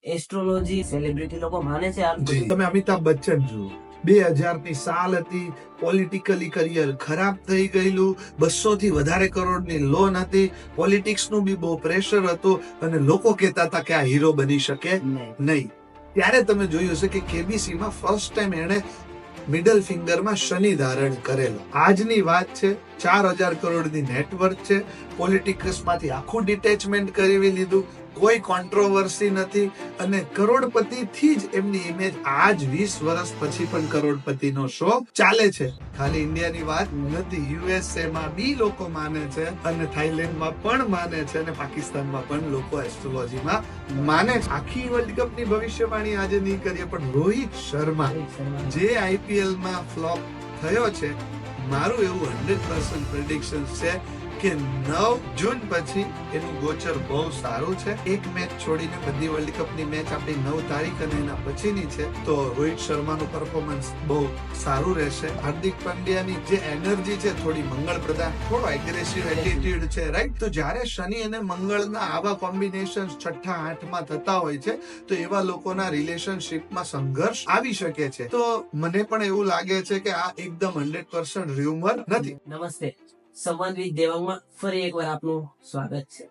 Astrology celebrity લોકો માને છે આ જી તમે અમિતાભ બચ્ચન જુઓ 2000ની સાલ હતી, પોલિટિકલી કરિયર ખરાબ થઈ ગયેલું, 200 થી વધારે કરોડની લોન હતી, પોલિટિક્સનું બી બહુ પ્રેશર હતું અને લોકો કહેતા હતા કે આ હીરો બની શકે નહીં. ત્યારે તમે જોયું હશે કે KBC માં ફર્સ્ટ ટાઈમ એણે મિડલ ફિંગરમાં શનિ ધારણ કરેલો. આજની વાત છે, 4000 કરોડની નેટવર્ક છે, પોલિટિક્સમાંથી આખું ડિટેચમેન્ટ કરી લીધું, કોઈ કોન્ટ્રોવર્સી નથી અને કરોડપતિથી જ એમની ઇમેજ આજ 20 વર્ષ પછી પણ કરોડપતિનો શો ચાલે છે. ખાલી ઇન્ડિયાની વાત નથી, USA માં બી લોકો માને છે અને થાઈલેન્ડમાં પણ માને છે અને પાકિસ્તાનમાં પણ લોકો એસ્ટ્રોલોજીમાં માને છે. આખી વર્લ્ડ કપની ભવિષ્યવાણી આજે નહીં કરીએ, પણ રોહિત શર્મા જે IPL માં ફ્લોપ થયો છે, મારું એવું 100% પ્રેડિક્શન છે કે 9 જૂન પછી એનું ગોચર બહુ સારું છે. એક મેચ છોડીને બધી વર્લ્ડ કપની મેચ આપણી 9 તારીખ અને એના પછીની છે, તો રોહિત શર્માનું પરફોર્મન્સ બહુ સારું રહેશે. હાર્દિક પંડ્યાની જે એનર્જી છે થોડી મંગળ પ્રધાન, થોડો એગ્રેસિવ એટીટ્યુડ છે, રાઈટ? તો જ્યારે શનિ અને મંગળના આવા કોમ્બિનેશન 6ઠા 8માં થતા હોય છે, તો એવા લોકોના રિલેશનશિપમાં સંઘર્ષ આવી શકે છે. તો મને પણ એવું લાગે છે કે આ એકદમ 100% રૂમર નથી. નમસ્તે, સંવાદ વિથ દેવાંગમાં ફરી એકવાર આપનું સ્વાગત છે.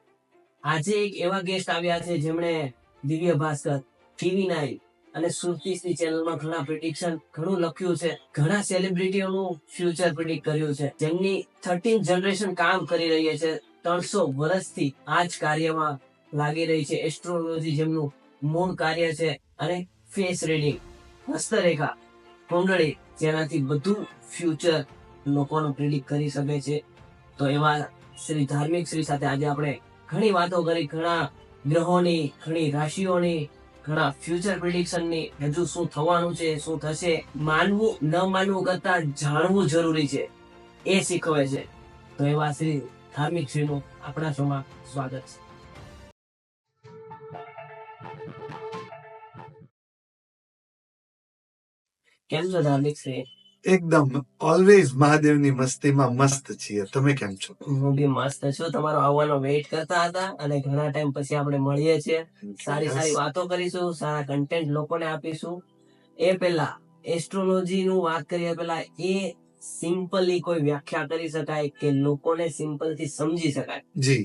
આજે એક એવા ગેસ્ટ આવ્યા છે જેમણે દિવ્ય ભાસ્કર, TV9 અને સુરતીસની ચેનલમાં ઘણા પ્રિડિક્શન, ઘણું લખ્યું છે, ઘણા સેલિબ્રિટીઓનું ફ્યુચર પ્રિડિક્ટ કર્યું છે, જેમની 13th જનરેશન કામ કરી રહી છે, 300 વર્ષથી આ જ કાર્યમાં લાગી રહી છે. એસ્ટ્રોલોજી જેમનું મૂળ કાર્ય છે અને ફેસ રીડિંગ, હસ્તરેખા, કુંડળી, જેનાથી બધું ફ્યુચર લોકોનું પ્રિડિક્ટ કરી શકે છે. તો એવા શ્રી ધાર્મિક શ્રી સાથે આજે આપણે ઘણી વાતો કરી, ઘણા ગ્રહોની, ઘણી રાશિઓની, ઘણા ફ્યુચર પ્રિડિક્શનની, હજુ શું થવાનું છે, શું થશે, માનવું ન માનવું કરતા જાણવું જરૂરી છે, એ શીખવે છે. તો એવા શ્રી ધાર્મિક શ્રીનું આપણા શોમાં સ્વાગત છે. કેમ છો ધાર્મિક શ્રી? એકદમ ઓલવેઝ મહાદેવની મસ્તીમાં મસ્ત છીએ. તમે કેમ છો? હું બી મસ્ત છું. તમારો આવવાનો વેઇટ કરતા હતા અને ઘણા ટાઈમ પછી આપણે મળીએ છીએ. સારી વાતો કરીશું, સારા કન્ટેન્ટ લોકોને આપીશું. એ પહેલા એસ્ટ્રોલોજી નું વાત કરીએ પહેલા એ સિમ્પલી કોઈ વ્યાખ્યા કરી શકાય કે લોકોને સિમ્પલ થી સમજી શકાય? જી,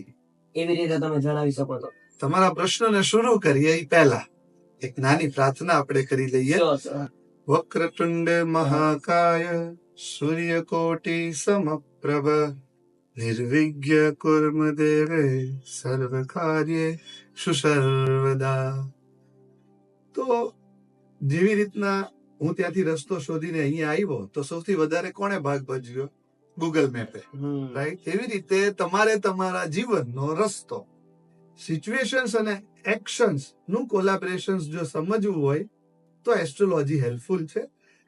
એવી રીતે તમે જણાવી શકો તો. તમારા પ્રશ્નને શરૂ કરીએ એ પહેલા એક નાની પ્રાર્થના આપણે કરી લઈએ. વક્રતુંડ મહાકાય સૂર્યકોટિ સમપ્રભ નિર્વિઘ્ન કુર્મ દેવે સર્વ કાર્યેષુ સર્વદા. તો જેવી રીતના હું ત્યાંથી રસ્તો શોધીને અહીંયા આવ્યો, તો સૌથી વધારે કોણે ભાગ ભજવ્યો? Google મેપે, right? એવી રીતે તમારે તમારા જીવનનો રસ્તો, સિચ્યુએશન્સ અને એક્શન્સ નું કોલાબરેશન જો સમજવું હોય તો એસ્ટ્રોલોજી હેલ્પફુલ છે.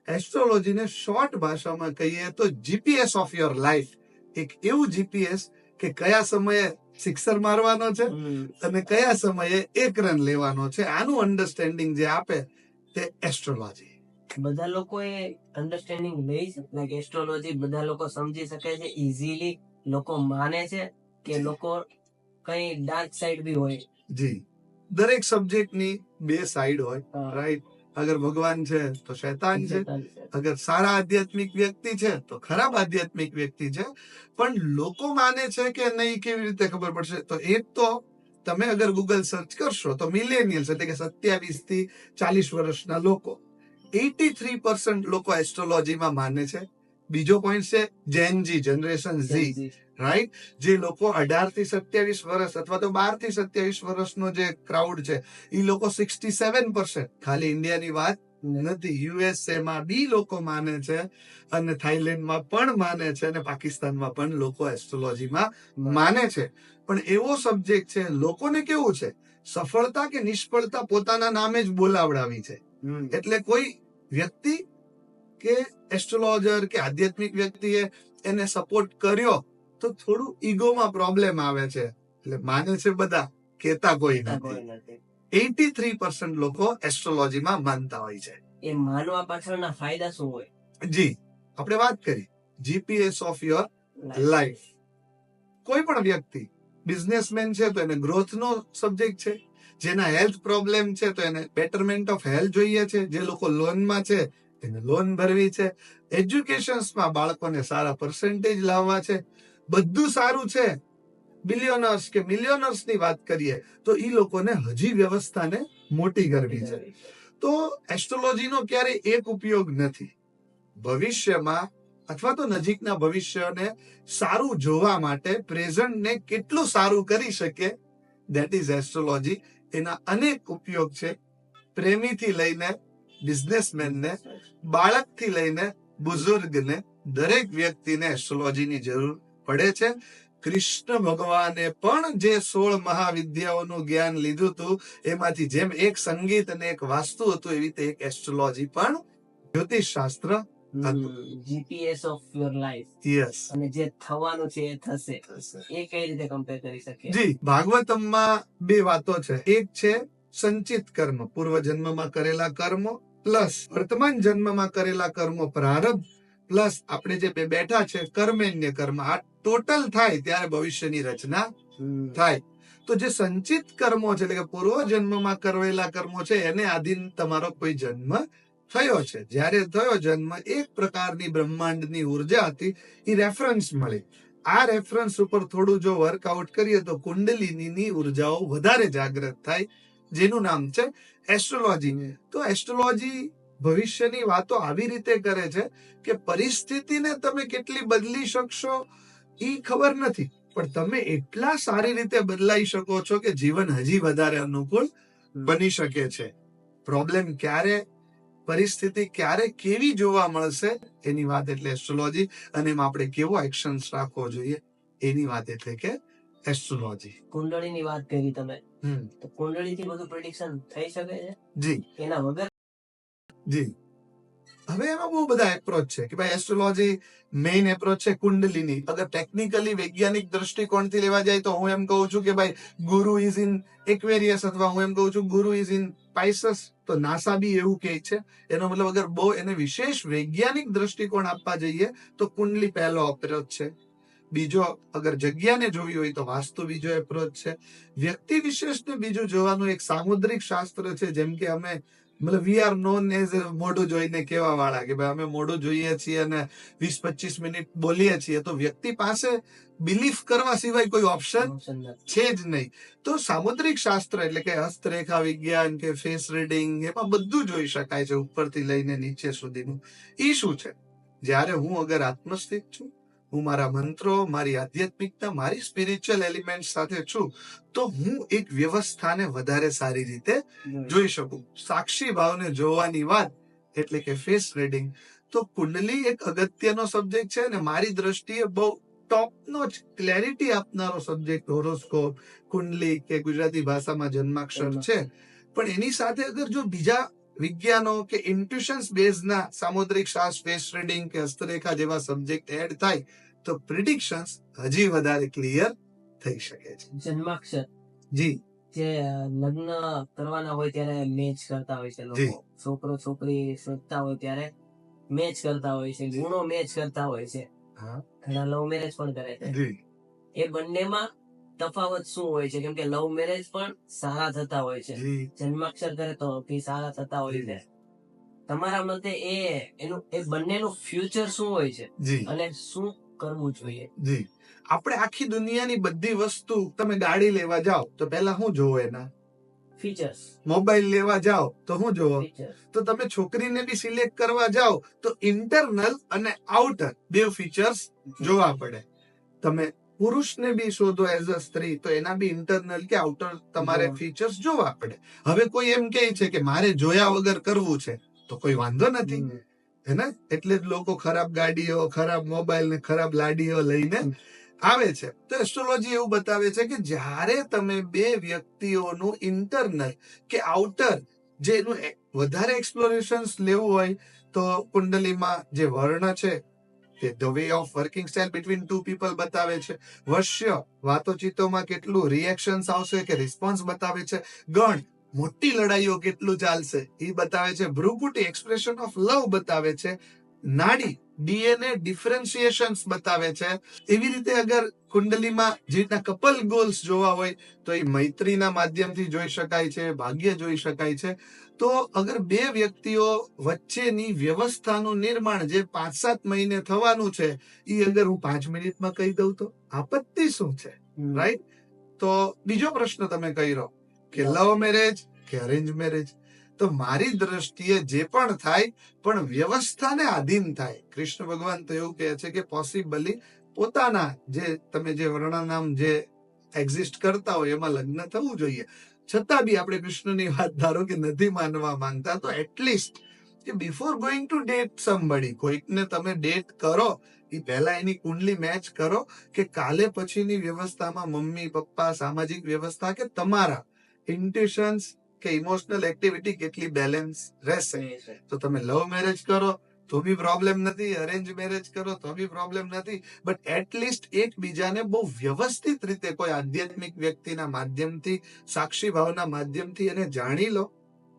એસ્ટ્રોલોજીને શોર્ટ ભાષામાં કહીએ તો GPS ઓફ યોર લાઈફ. એક એવું GPS કે કયા સમયે સિક્સર મારવાનો છે અને કયા સમયે એક રન લેવાનો છે, આનું અન્ડરસ્ટેન્ડિંગ જે આપે તે એસ્ટ્રોલોજી. બધા લોકો એ અન્ડરસ્ટેન્ડિંગ લઈ શકે કે એસ્ટ્રોલોજી બધા લોકો સમજી શકે છે ઈઝીલી? લોકો માને છે કે લોકો કઈ ડાર્ક સાઈડ બી હોય? જી, દરેક સબ્જેક્ટની બે સાઈડ હોય, રાઈટ? અગર ભગવાન છે તો શૈતાન છે, અગર સારા આધ્યાત્મિક વ્યક્તિ છે તો ખરાબ આધ્યાત્મિક વ્યક્તિ છે. પણ લોકો માને છે કે નહીં, કેવી રીતે ખબર પડશે? તો એક તો તમે અગર ગૂગલ સર્ચ કરશો તો મિલેનિયલ્સ એટલે કે 27 થી 40 વર્ષના લોકો, 83% લોકો એસ્ટ્રોલોજીમાં માને છે. બીજો પોઈન્ટ છે જેન જી, જનરેશન ઝી, રાઈટ? જે લોકો 18 થી 27 વર્ષ અથવા તો 12 થી 27 વર્ષનો જે ક્રાઉડ છે, એ લોકો 67%. ખાલી ઇન્ડિયાની વાત નથી, USA માં બી લોકો માને છે અને થાઈલેન્ડમાં પણ માને છે અને પાકિસ્તાનમાં પણ લોકો એસ્ટ્રોલોજીમાં માને છે. પણ એવો સબ્જેક્ટ છે, લોકોને કેવું છે, સફળતા કે નિષ્ફળતા પોતાના નામે જ બોલાવડાવી છે. એટલે કોઈ વ્યક્તિ કે એસ્ટ્રોલોજર કે આધ્યાત્મિક વ્યક્તિએ એને સપોર્ટ કર્યો તો થોડું ઈગોમાં પ્રોબ્લેમ આવે છે, એટલે માને છે બધા, કેતા કોઈ નથી. 83% લોકો એસ્ટ્રોલોજીમાં માનતા હોય છે. એ માનવા પાછળના ફાયદા શું હોય? જી, આપણે વાત કરી GPS ઓફ યોર લાઈફ. કોઈ પણ વ્યક્તિ બિઝનેસમેન છે તો એને ગ્રોથ નો સબ્જેક્ટ છે, જેના હેલ્થ પ્રોબ્લેમ છે તો એને બેટરમેન્ટ ઓફ હેલ્થ જોઈએ છે, જે લોકો લોનમાં છે એને લોન ભરવી છે, એજ્યુકેશન્સમાં બાળકોને સારા પર્સન્ટેજ લાવવા છે, બધું સારું છે. બિલિયનર્સ કે મિલિયનર્સ ની વાત કરીએ તો ઈ લોકોને હજી વ્યવસ્થાને મોટી કરવી છે. તો એસ્ટ્રોલોજીનો ક્યારે એક ઉપયોગ નથી. ભવિષ્યમાં અથવા તો નજીકના ભવિષ્યને સારું જોવા માટે પ્રેઝન્ટને કેટલું સારું કરી શકે, ધેટ ઇઝ એસ્ટ્રોલોજી. એના અનેક ઉપયોગ છે. પ્રેમીથી લઈને બિઝનેસમેનને, બાળકથી લઈને બુઝુર્ગને, દરેક વ્યક્તિને એસ્ટ્રોલોજીની જરૂર પડે છે. કૃષ્ણ ભગવાને પણ જે 16 મહાવિદ્યાઓનું જ્ઞાન લીધું હતું એમાંથી જેમ એક સંગીત અને એક વાસ્તુ હતું, એવી રીતે એક એસ્ટ્રોલોજી પણ જ્યોતિષ શાસ્ત્ર GPS of your life. Yes. અને જે થવાનું છે એ થશે. એ કઈ રીતે કમ્પેર કરી શકીએ? જી, ભાગવતમમાં બે વાતો છે. એક છે સંચિત કર્મ, પૂર્વ જન્મમાં કરેલા કર્મો, પ્લસ વર્તમાન જન્મમાં કરેલા કર્મો પ્રારબ્ધ, પ્લસ આપણે જે બે બેઠા છે કર્મેન્ય કર્મ. આ ટોટલ થાય ત્યારે ભવિષ્યની રચના થાય. તો જે સંચિત કર્મો છે એટલે કે પૂર્વ જન્મમાં કરેલા કર્મો છે એને આધીન તમારો કોઈ જન્મ થયો છે. જ્યારે થયો જન્મ, એક પ્રકારની બ્રહ્માંડની ઉર્જા હતી, એ રેફરન્સ મળી. આ રેફરન્સ ઉપર થોડું જો વર્કઆઉટ કરીએ તો કુંડલિનીની ઉર્જાઓ વધારે જાગૃત થાય, જેનું નામ છે એસ્ટ્રોલોજી. તો એસ્ટ્રોલોજી ભવિષ્યની વાતો આવી રીતે કરે છે કે પરિસ્થિતિને તમે કેટલી બદલી શકશો એ ખબર નથી, પણ તમે એટલા સારી રીતે બદલાઈ શકો છો કે જીવન હજી વધારે અનુકૂળ બની શકે છે. પ્રોબ્લેમ ક્યારે, પરિસ્થિતિ ક્યારે કેવી જોવા મળશે એની વાત એટલે એસ્ટ્રોલોજી, અને એમાં આપણે કેવો એક્શન્સ રાખવો જોઈએ એની વાત એટલે કે એસ્ટ્રોલોજી. કુંડળીની વાત કરી તમે, તો કુંડળીથી બધું પ્રેડિક્શન થઈ શકે છે? જી એના વગર? જી. હવે એમાં બહુ બધા એપ્રોચ છે કે ભાઈ એસ્ટ્રોલોજી મેઇન એપ્રોચ છે કુંડલીની. અગર ટેકનિકલી વૈજ્ઞાનિક દ્રષ્ટિકોણથી લેવા જાય તો હું એમ કહું છું કે ભાઈ ગુરુ ઇઝ ઇન એક્વેરિયસ, અથવા હું એમ કહું છું ગુરુ ઇઝ ઇન પાઇસસ. તો નાસા બી એવું કહે છે. એનો મતલબ અગર બહુ એને વિશેષ વૈજ્ઞાનિક દ્રષ્ટિકોણ આપવા જઈએ તો કુંડલી પહેલો અપ્રોચ છે. બીજો, અગર જગ્યાને જોવી હોય તો વાસ્તુ બીજો એપ્રોચ છે. વ્યક્તિ વિશેષને બીજું જોવાનું એક સામુદ્રિક શાસ્ત્ર છે. જેમ કે અમે મતલબ વી આર નોન એઝ મોઢું જોઈને કેવા વાળા કે ભાઈ અમે મોઢું જોઈએ છીએ અને 20-25 મિનિટ બોલીએ છીએ, તો વ્યક્તિ પાસે બિલીફ કરવા સિવાય કોઈ ઓપ્શન છે જ નહીં. તો સામુદ્રિક શાસ્ત્ર એટલે કે હસ્તરેખા વિજ્ઞાન કે ફેસ રીડિંગ, એમાં બધું જોઈ શકાય છે ઉપરથી લઈને નીચે સુધીનું. ઈ શું છે, જ્યારે હું અગર આત્મસ્થિત છું, હું મારા મંત્રો, મારી આધ્યાત્મિકતા, મારી સ્પિરિચ્યુઅલ એલિમેન્ટ સાથે છું, તો હું એક વ્યવસ્થાને વધારે સારી રીતે જોઈ શકું. સાક્ષી ભાવને જોવાની વાત એટલે કે ફેસ રીડિંગ. તો કુંડલી એક અગત્યનો સબ્જેક્ટ છે અને મારી દ્રષ્ટિએ બહુ ટોપનો જ ક્લેરિટી આપનારો સબ્જેક્ટ હોરોસ્કોપ, કુંડલી કે ગુજરાતી ભાષામાં જન્માક્ષર છે. પણ એની સાથે અગર જો બીજા વિજ્ઞાનો કે ઇન્ટ્યુશન્સ બેઝના સામુદ્રિક શાસ્ત્ર, ફેસ રીડિંગ કે હસ્તરેખા જેવા સબ્જેક્ટ એડ થાય તો પ્રિડિક્શન્સ હજી વધારે ક્લિયર થઈ શકે છે. જન્માક્ષર જી, જે લગ્ન કરવાના હોય ત્યારે મેચ કરતા હોય છે લોકો, છોકરો છોકરી શોધતા હોય ત્યારે મેચ કરતા હોય છે, ગુણો મેચ કરતા હોય છે. ઘણા લવ મેરેજ પણ કરે છે. એ બંનેમાં તફાવત શું હોય છે? કેમ કે લવ મેરેજ પણ સારા થતા હોય છે, જન્માક્ષર કરે તો બી સારા થતા હોય છે. તમારા મતે એનું એ બંનેનું ફ્યુચર શું હોય છે અને શું કરવું જોઈએ? જી, આપણે આખી દુનિયાની બધી વસ્તુ, તમે ગાડી લેવા જાઓ તો પહેલા શું જોવો? એના ફીચર્સ. મોબાઈલ લેવા જાઓ તો શું જોવો? તો તમે છોકરીને બી સિલેક્ટ કરવા જાઓ તો ઇન્ટરનલ અને આઉટર બે ફીચર્સ જોવા પડે. તમે પુરુષને બી શોધો એઝ અ સ્ત્રી તો એના બી ઇન્ટરનલ કે આઉટર તમારે ફીચર્સ જોવા પડે. હવે કોઈ એમ કહે છે કે મારે જોયા વગર કરવું છે, તો કોઈ વાંધો નથી, હે ને? એટલે જ લોકો ખરાબ ગાડીઓ, ખરાબ મોબાઈલ ને ખરાબ લાડીઓ લઈને આવે છે. તો એસ્ટ્રોલોજી એવું બતાવે છે કે જ્યારે તમે બે વ્યક્તિઓનું ઇન્ટરનલ કે આઉટર જેનું વધારે એક્સપ્લોરેશન્સ લેવું હોય તો કુંડલીમાં જે વર્ણ છે તે the way of working style between two people બતાવે છે. વશ્ય વાતોચીતોમાં કેટલું રિએક્શન્સ આવશે કે રિસ્પોન્સ બતાવે છે. ગણ મોટી લડાઈઓ કેટલું ચાલશે એ બતાવે છે. ભ્રુકુટી એક્સપ્રેશન ઓફ લવ બતાવે છે. નાડી ડીએનએ ડિફરન્સિએશન્સ બતાવે છે. એવી રીતે અગર કુંડલીમાં જે રીતના કપલ ગોલ્સ જોવા હોય તો એ મૈત્રીના માધ્યમથી જોઈ શકાય છે, ભાગ્ય જોઈ શકાય છે. તો અગર બે વ્યક્તિઓ વચ્ચેની વ્યવસ્થાનું નિર્માણ જે 5-7 મહિને થવાનું છે એ અગર હું 5 મિનિટમાં કહી દઉં તો આપત્તિ શું છે, રાઈટ? તો બીજો પ્રશ્ન તમે કર્યો કે લવ મેરેજ કે અરેન્જ મેરેજ. તો મારી દ્રષ્ટિએ જે પણ થાય પણ વ્યવસ્થાને આધીન થાય. કૃષ્ણ ભગવાન તો એવું કહે છે કે પોસિબલી પોતાના જે તમે જે વર્ણનામ જે એક્ઝિસ્ટ કરતા હોય એમાં લગ્ન થવું જોઈએ. છતાં બી આપણે કૃષ્ણની વાત ધારો કે નથી માનવા માંગતા તો એટલીસ્ટ કે before going to date somebody, કોઈકને તમે ડેટ કરો એ પહેલા એની કુંડલી મેચ કરો કે કાલે પછીની વ્યવસ્થામાં મમ્મી પપ્પા સામાજિક વ્યવસ્થા કે તમારા ઇન્ટ્યુશન્સ કે ઇમોશનલ એક્ટિવિટી કેટલી બેલેન્સ રહેશે. તો તમે લવ મેરેજ કરો તો બી પ્રોબ્લેમ નથી, અરેન્જ મેરેજ કરો તો બી પ્રોબ્લેમ નથી, બટ એટલીસ્ટ એકબીજાને બહુ વ્યવસ્થિત રીતે કોઈ આધ્યાત્મિક વ્યક્તિના માધ્યમથી, સાક્ષી ભાવના માધ્યમથી એને જાણી લો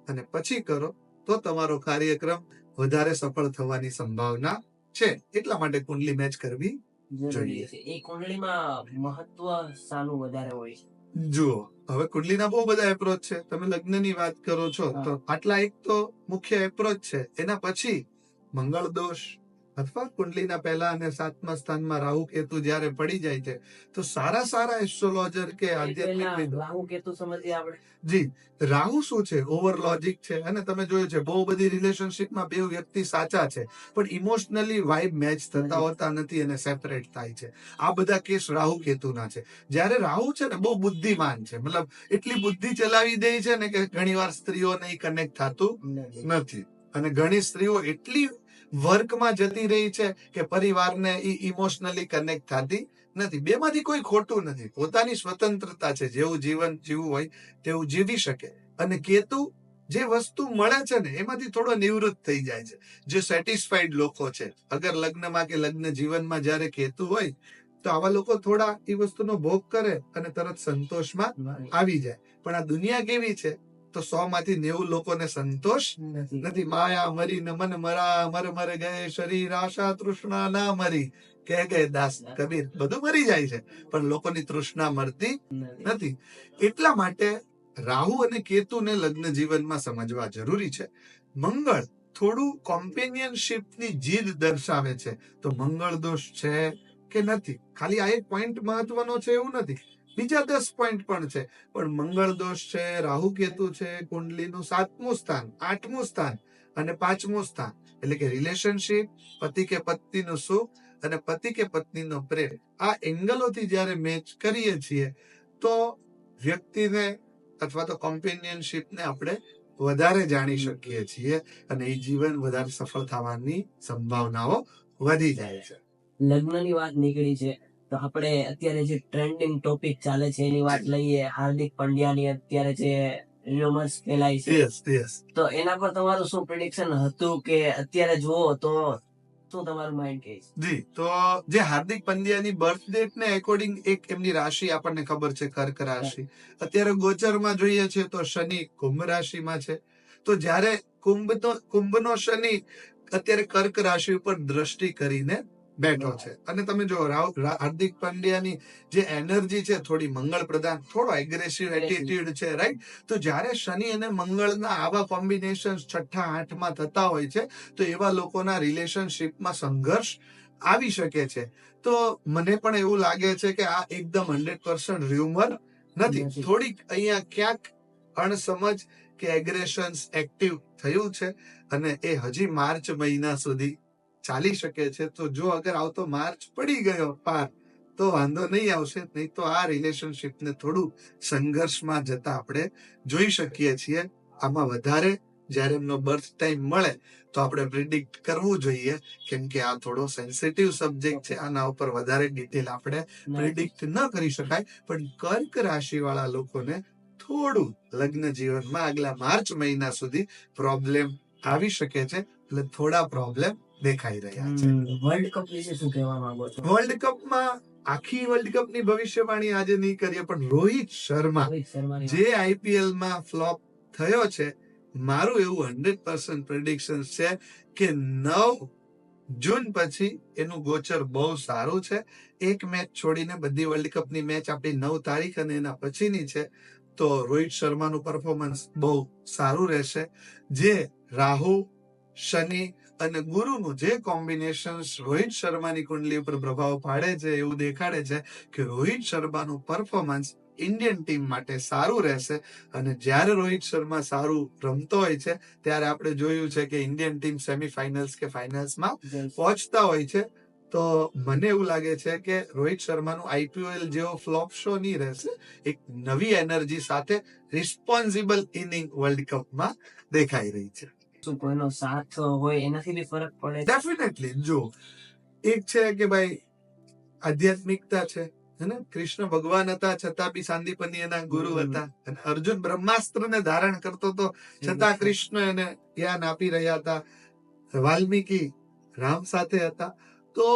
અને પછી કરો તો તમારો કાર્યક્રમ વધારે સફળ થવાની સંભાવના છે. એટલા માટે કુંડલી મેચ કરવી જરૂરી છે. એ કુંડળીમાં મહત્વ શાનું વધારે હોય છે? જુઓ, હવે કુંડલીના બહુ બધા એપ્રોચ છે. તમે લગ્નની વાત કરો છો તો આટલા એક તો મુખ્ય એપ્રોચ છે. એના પછી મંગળ દોષ અથવા કુંડલીના પહેલા અને 7મા સ્થાનમાં રાહુ કેતુ જ્યારે પડી જાય છે તો સારા સારા એસ્ટ્રોલોજર કે આધ્યાત્મિક પહેલા રાહુ કેતુ સમજીએ આપણે. જી, રાહુ શું છે? ઓવર લોજિક છે. અને તમે જોયું છે બહુ બધી રિલેશનશિપમાં બે વ્યક્તિ સાચા છે પણ ઇમોશનલી વાઇબ મેચ થતા હોતા નથી અને સેપરેટ થાય છે. આ બધા કેસ રાહુ કેતુના છે. જ્યારે રાહુ છે ને બહુ બુદ્ધિમાન છે, મતલબ એટલી બુદ્ધિ ચલાવી દે છે ને કે ઘણીવાર સ્ત્રીઓને કનેક્ટ થતું નથી. અને ઘણી સ્ત્રીઓ એટલી વર્કમાં જતી રહી છે કે પરિવારને ઇમોશનલી કનેક્ટ થતી નથી. બેમાંથી કોઈ ખોટું નથી. પોતાની સ્વતંત્રતા છે, જેવું જીવન જીવવું હોય તેવું જીવી શકે. અને કેતુ જે વસ્તુ મળે છે ને એમાંથી થોડો નિવૃત્ત થઈ જાય છે. જે સેટિસ્ફાઈડ લોકો છે, અગર લગ્નમાં કે લગ્ન જીવનમાં જ્યારે કેતુ હોય તો આવા લોકો થોડા એ વસ્તુનો ભોગ કરે અને તરત સંતોષમાં આવી જાય. પણ આ દુનિયા કેવી છે તો 100 માંથી 90 લોકોને સંતોષ નથી. માયા મરી ને મન મરા, મર મર ગયે શરીર, આશા તૃષ્ણા ના મરી, કે ગયે દાસ કબીર. બધું મરી જાય છે પણ લોકોની તૃષ્ણા મરતી નથી. એટલા માટે રાહુ અને કેતુને લગ્ન જીવનમાં સમજવા જરૂરી છે. મંગળ થોડું કોમ્પેનિયનશિપની જીદ દર્શાવે છે. તો મંગળ દોષ છે કે નથી, ખાલી આ એક પોઈન્ટ મહત્વનો છે એવું નથી, બીજા 10 પોઈન્ટ પણ છે. પણ મંગળ દોષ છે, રાહુ કેતુ છે, કુંડલીનું 7મું સ્થાન, 8મું સ્થાન અને 5મું સ્થાન એટલે કે રિલેશનશિપ, પતિ કે પત્નીનું સુખ અને પતિ કે પત્નીનો પ્રેમ, આ એંગલોથી જ્યારે મેચ કરીએ છીએ તો વ્યક્તિને અથવા તો કોમ્પેનિયનશિપને આપણે વધારે જાણી શકીએ છીએ અને એ જીવન વધારે સફળ થવાની સંભાવનાઓ વધી જાય છે. લગ્નની વાત નીકળી છે તો આપણે અત્યારે જે ટ્રેન્ડિંગ ટોપિક ચાલે છે એની વાત લઈએ. હાર્દિક પંડ્યાની અત્યારે જે ર્યુમર્સ ફેલાય છે, તો એના પર તમારું શું પ્રેડિક્શન હતું કે અત્યારે જુઓ તો શું તમારું માઇન્ડ કહે છે? જી, તો જે હાર્દિક પંડ્યાની બર્થ ડેટ ને એકોર્ડિંગ એક એમની રાશિ આપણને ખબર છે, કર્ક રાશિ. અત્યારે ગોચરમાં જોઈએ છે તો શનિ કુંભ રાશિમાં છે. તો જ્યારે કુંભનો શનિ અત્યારે કર્ક રાશિ ઉપર દ્રષ્ટિ કરીને બેઠો છે અને તમે જો હાર્દિક પંડ્યાની જે એનર્જી છે થોડી મંગળ પ્રધાન, થોડો એગ્રેસિવ એટીટ્યુડ છે, રાઈટ? તો જ્યારે શનિ અને મંગળના આવા કોમ્બિનેશન 6ઠા 8માં થતા હોય છે તો એવા લોકોના રિલેશનશિપમાં સંઘર્ષ આવી શકે છે. તો મને પણ એવું લાગે છે કે આ એકદમ 100% ર્યુમર નથી. થોડીક અહીંયા ક્યાંક અણસમજ કે એગ્રેશન્સ એક્ટિવ થયું છે અને એ હજી માર્ચ મહિના સુધી ચાલી શકે છે. તો જો અગર આવતો માર્ચ પડી ગયો પાર તો વાંધો નહીં આવશે, નહીં તો આ રિલેશનશિપને થોડું સંઘર્ષમાં જતા આપણે જોઈ શકીએ છીએ. આમાં વધારે જ્યારે એમનો બર્થ ટાઈમ મળે તો આપણે પ્રિડિક્ટ કરવું જોઈએ, કેમ કે આ થોડો સેન્સિટિવ સબ્જેક્ટ છે. આના ઉપર વધારે ડિટેલ આપણે પ્રિડિક્ટ ન કરી શકાય. પણ કર્ક રાશિ વાળા લોકોને થોડું લગ્ન જીવનમાં આગલા માર્ચ મહિના સુધી પ્રોબ્લેમ આવી શકે છે. એટલે થોડા પ્રોબ્લેમ દેખાઈ રહ્યા છે. વર્લ્ડ કપ વિશે શું કહેવા માંગો છો? વર્લ્ડ કપમાં આખી વર્લ્ડ કપ ની ભવિષ્યવાણી આજે નહીં કરીએ, પણ રોહિત શર્મા જે આઈપીએલ માં ફ્લોપ થયો છે, મારું એવું 100% પ્રેડિક્શન છે કે જૂન પછી એનું ગોચર બહુ સારું છે. એક મેચ છોડીને બધી વર્લ્ડ કપની મેચ આપણી 9 તારીખ અને એના પછીની છે. તો રોહિત શર્માનું પરફોર્મન્સ બહુ સારું રહેશે. જે રાહુ, શનિ અને ગુરુનું જે કોમ્બિનેશન રોહિત શર્માની કુંડલી ઉપર પ્રભાવ પાડે છે, એવું દેખાડે છે કે રોહિત શર્માનું પરફોર્મન્સ ઇન્ડિયન ટીમ માટે સારું રહેશે. અને જ્યારે રોહિત શર્મા સારું રમતો હોય છે ત્યારે આપણે જોયું છે કે ઇન્ડિયન ટીમ સેમીફાઇનલ્સ કે ફાઇનલ્સમાં પહોંચતા હોય છે. તો મને એવું લાગે છે કે રોહિત શર્માનું આઈપીએલ જેવો ફ્લોપ શો નહીં રહેશે. એક નવી એનર્જી સાથે રિસ્પોન્સિબલ ઇનિંગ વર્લ્ડ કપમાં દેખાઈ રહી છે. શું કોઈનો સાથ હોય એનાથી બી ફરક પડે? ડેફિનેટલી. જો એક છે કે ભાઈ આધ્યાત્મિકતા છે, હે ને, કૃષ્ણ ભગવાન હતા છતાં બી સાંદીપની એના ગુરુ હતા, અને અર્જુન બ્રહ્માસ્ત્રને ધારણ કરતો તો છતાં કૃષ્ણ એને જ્ઞાન આપી રહ્યા હતા. વાલ્મીકી રામ સાથે હતા. તો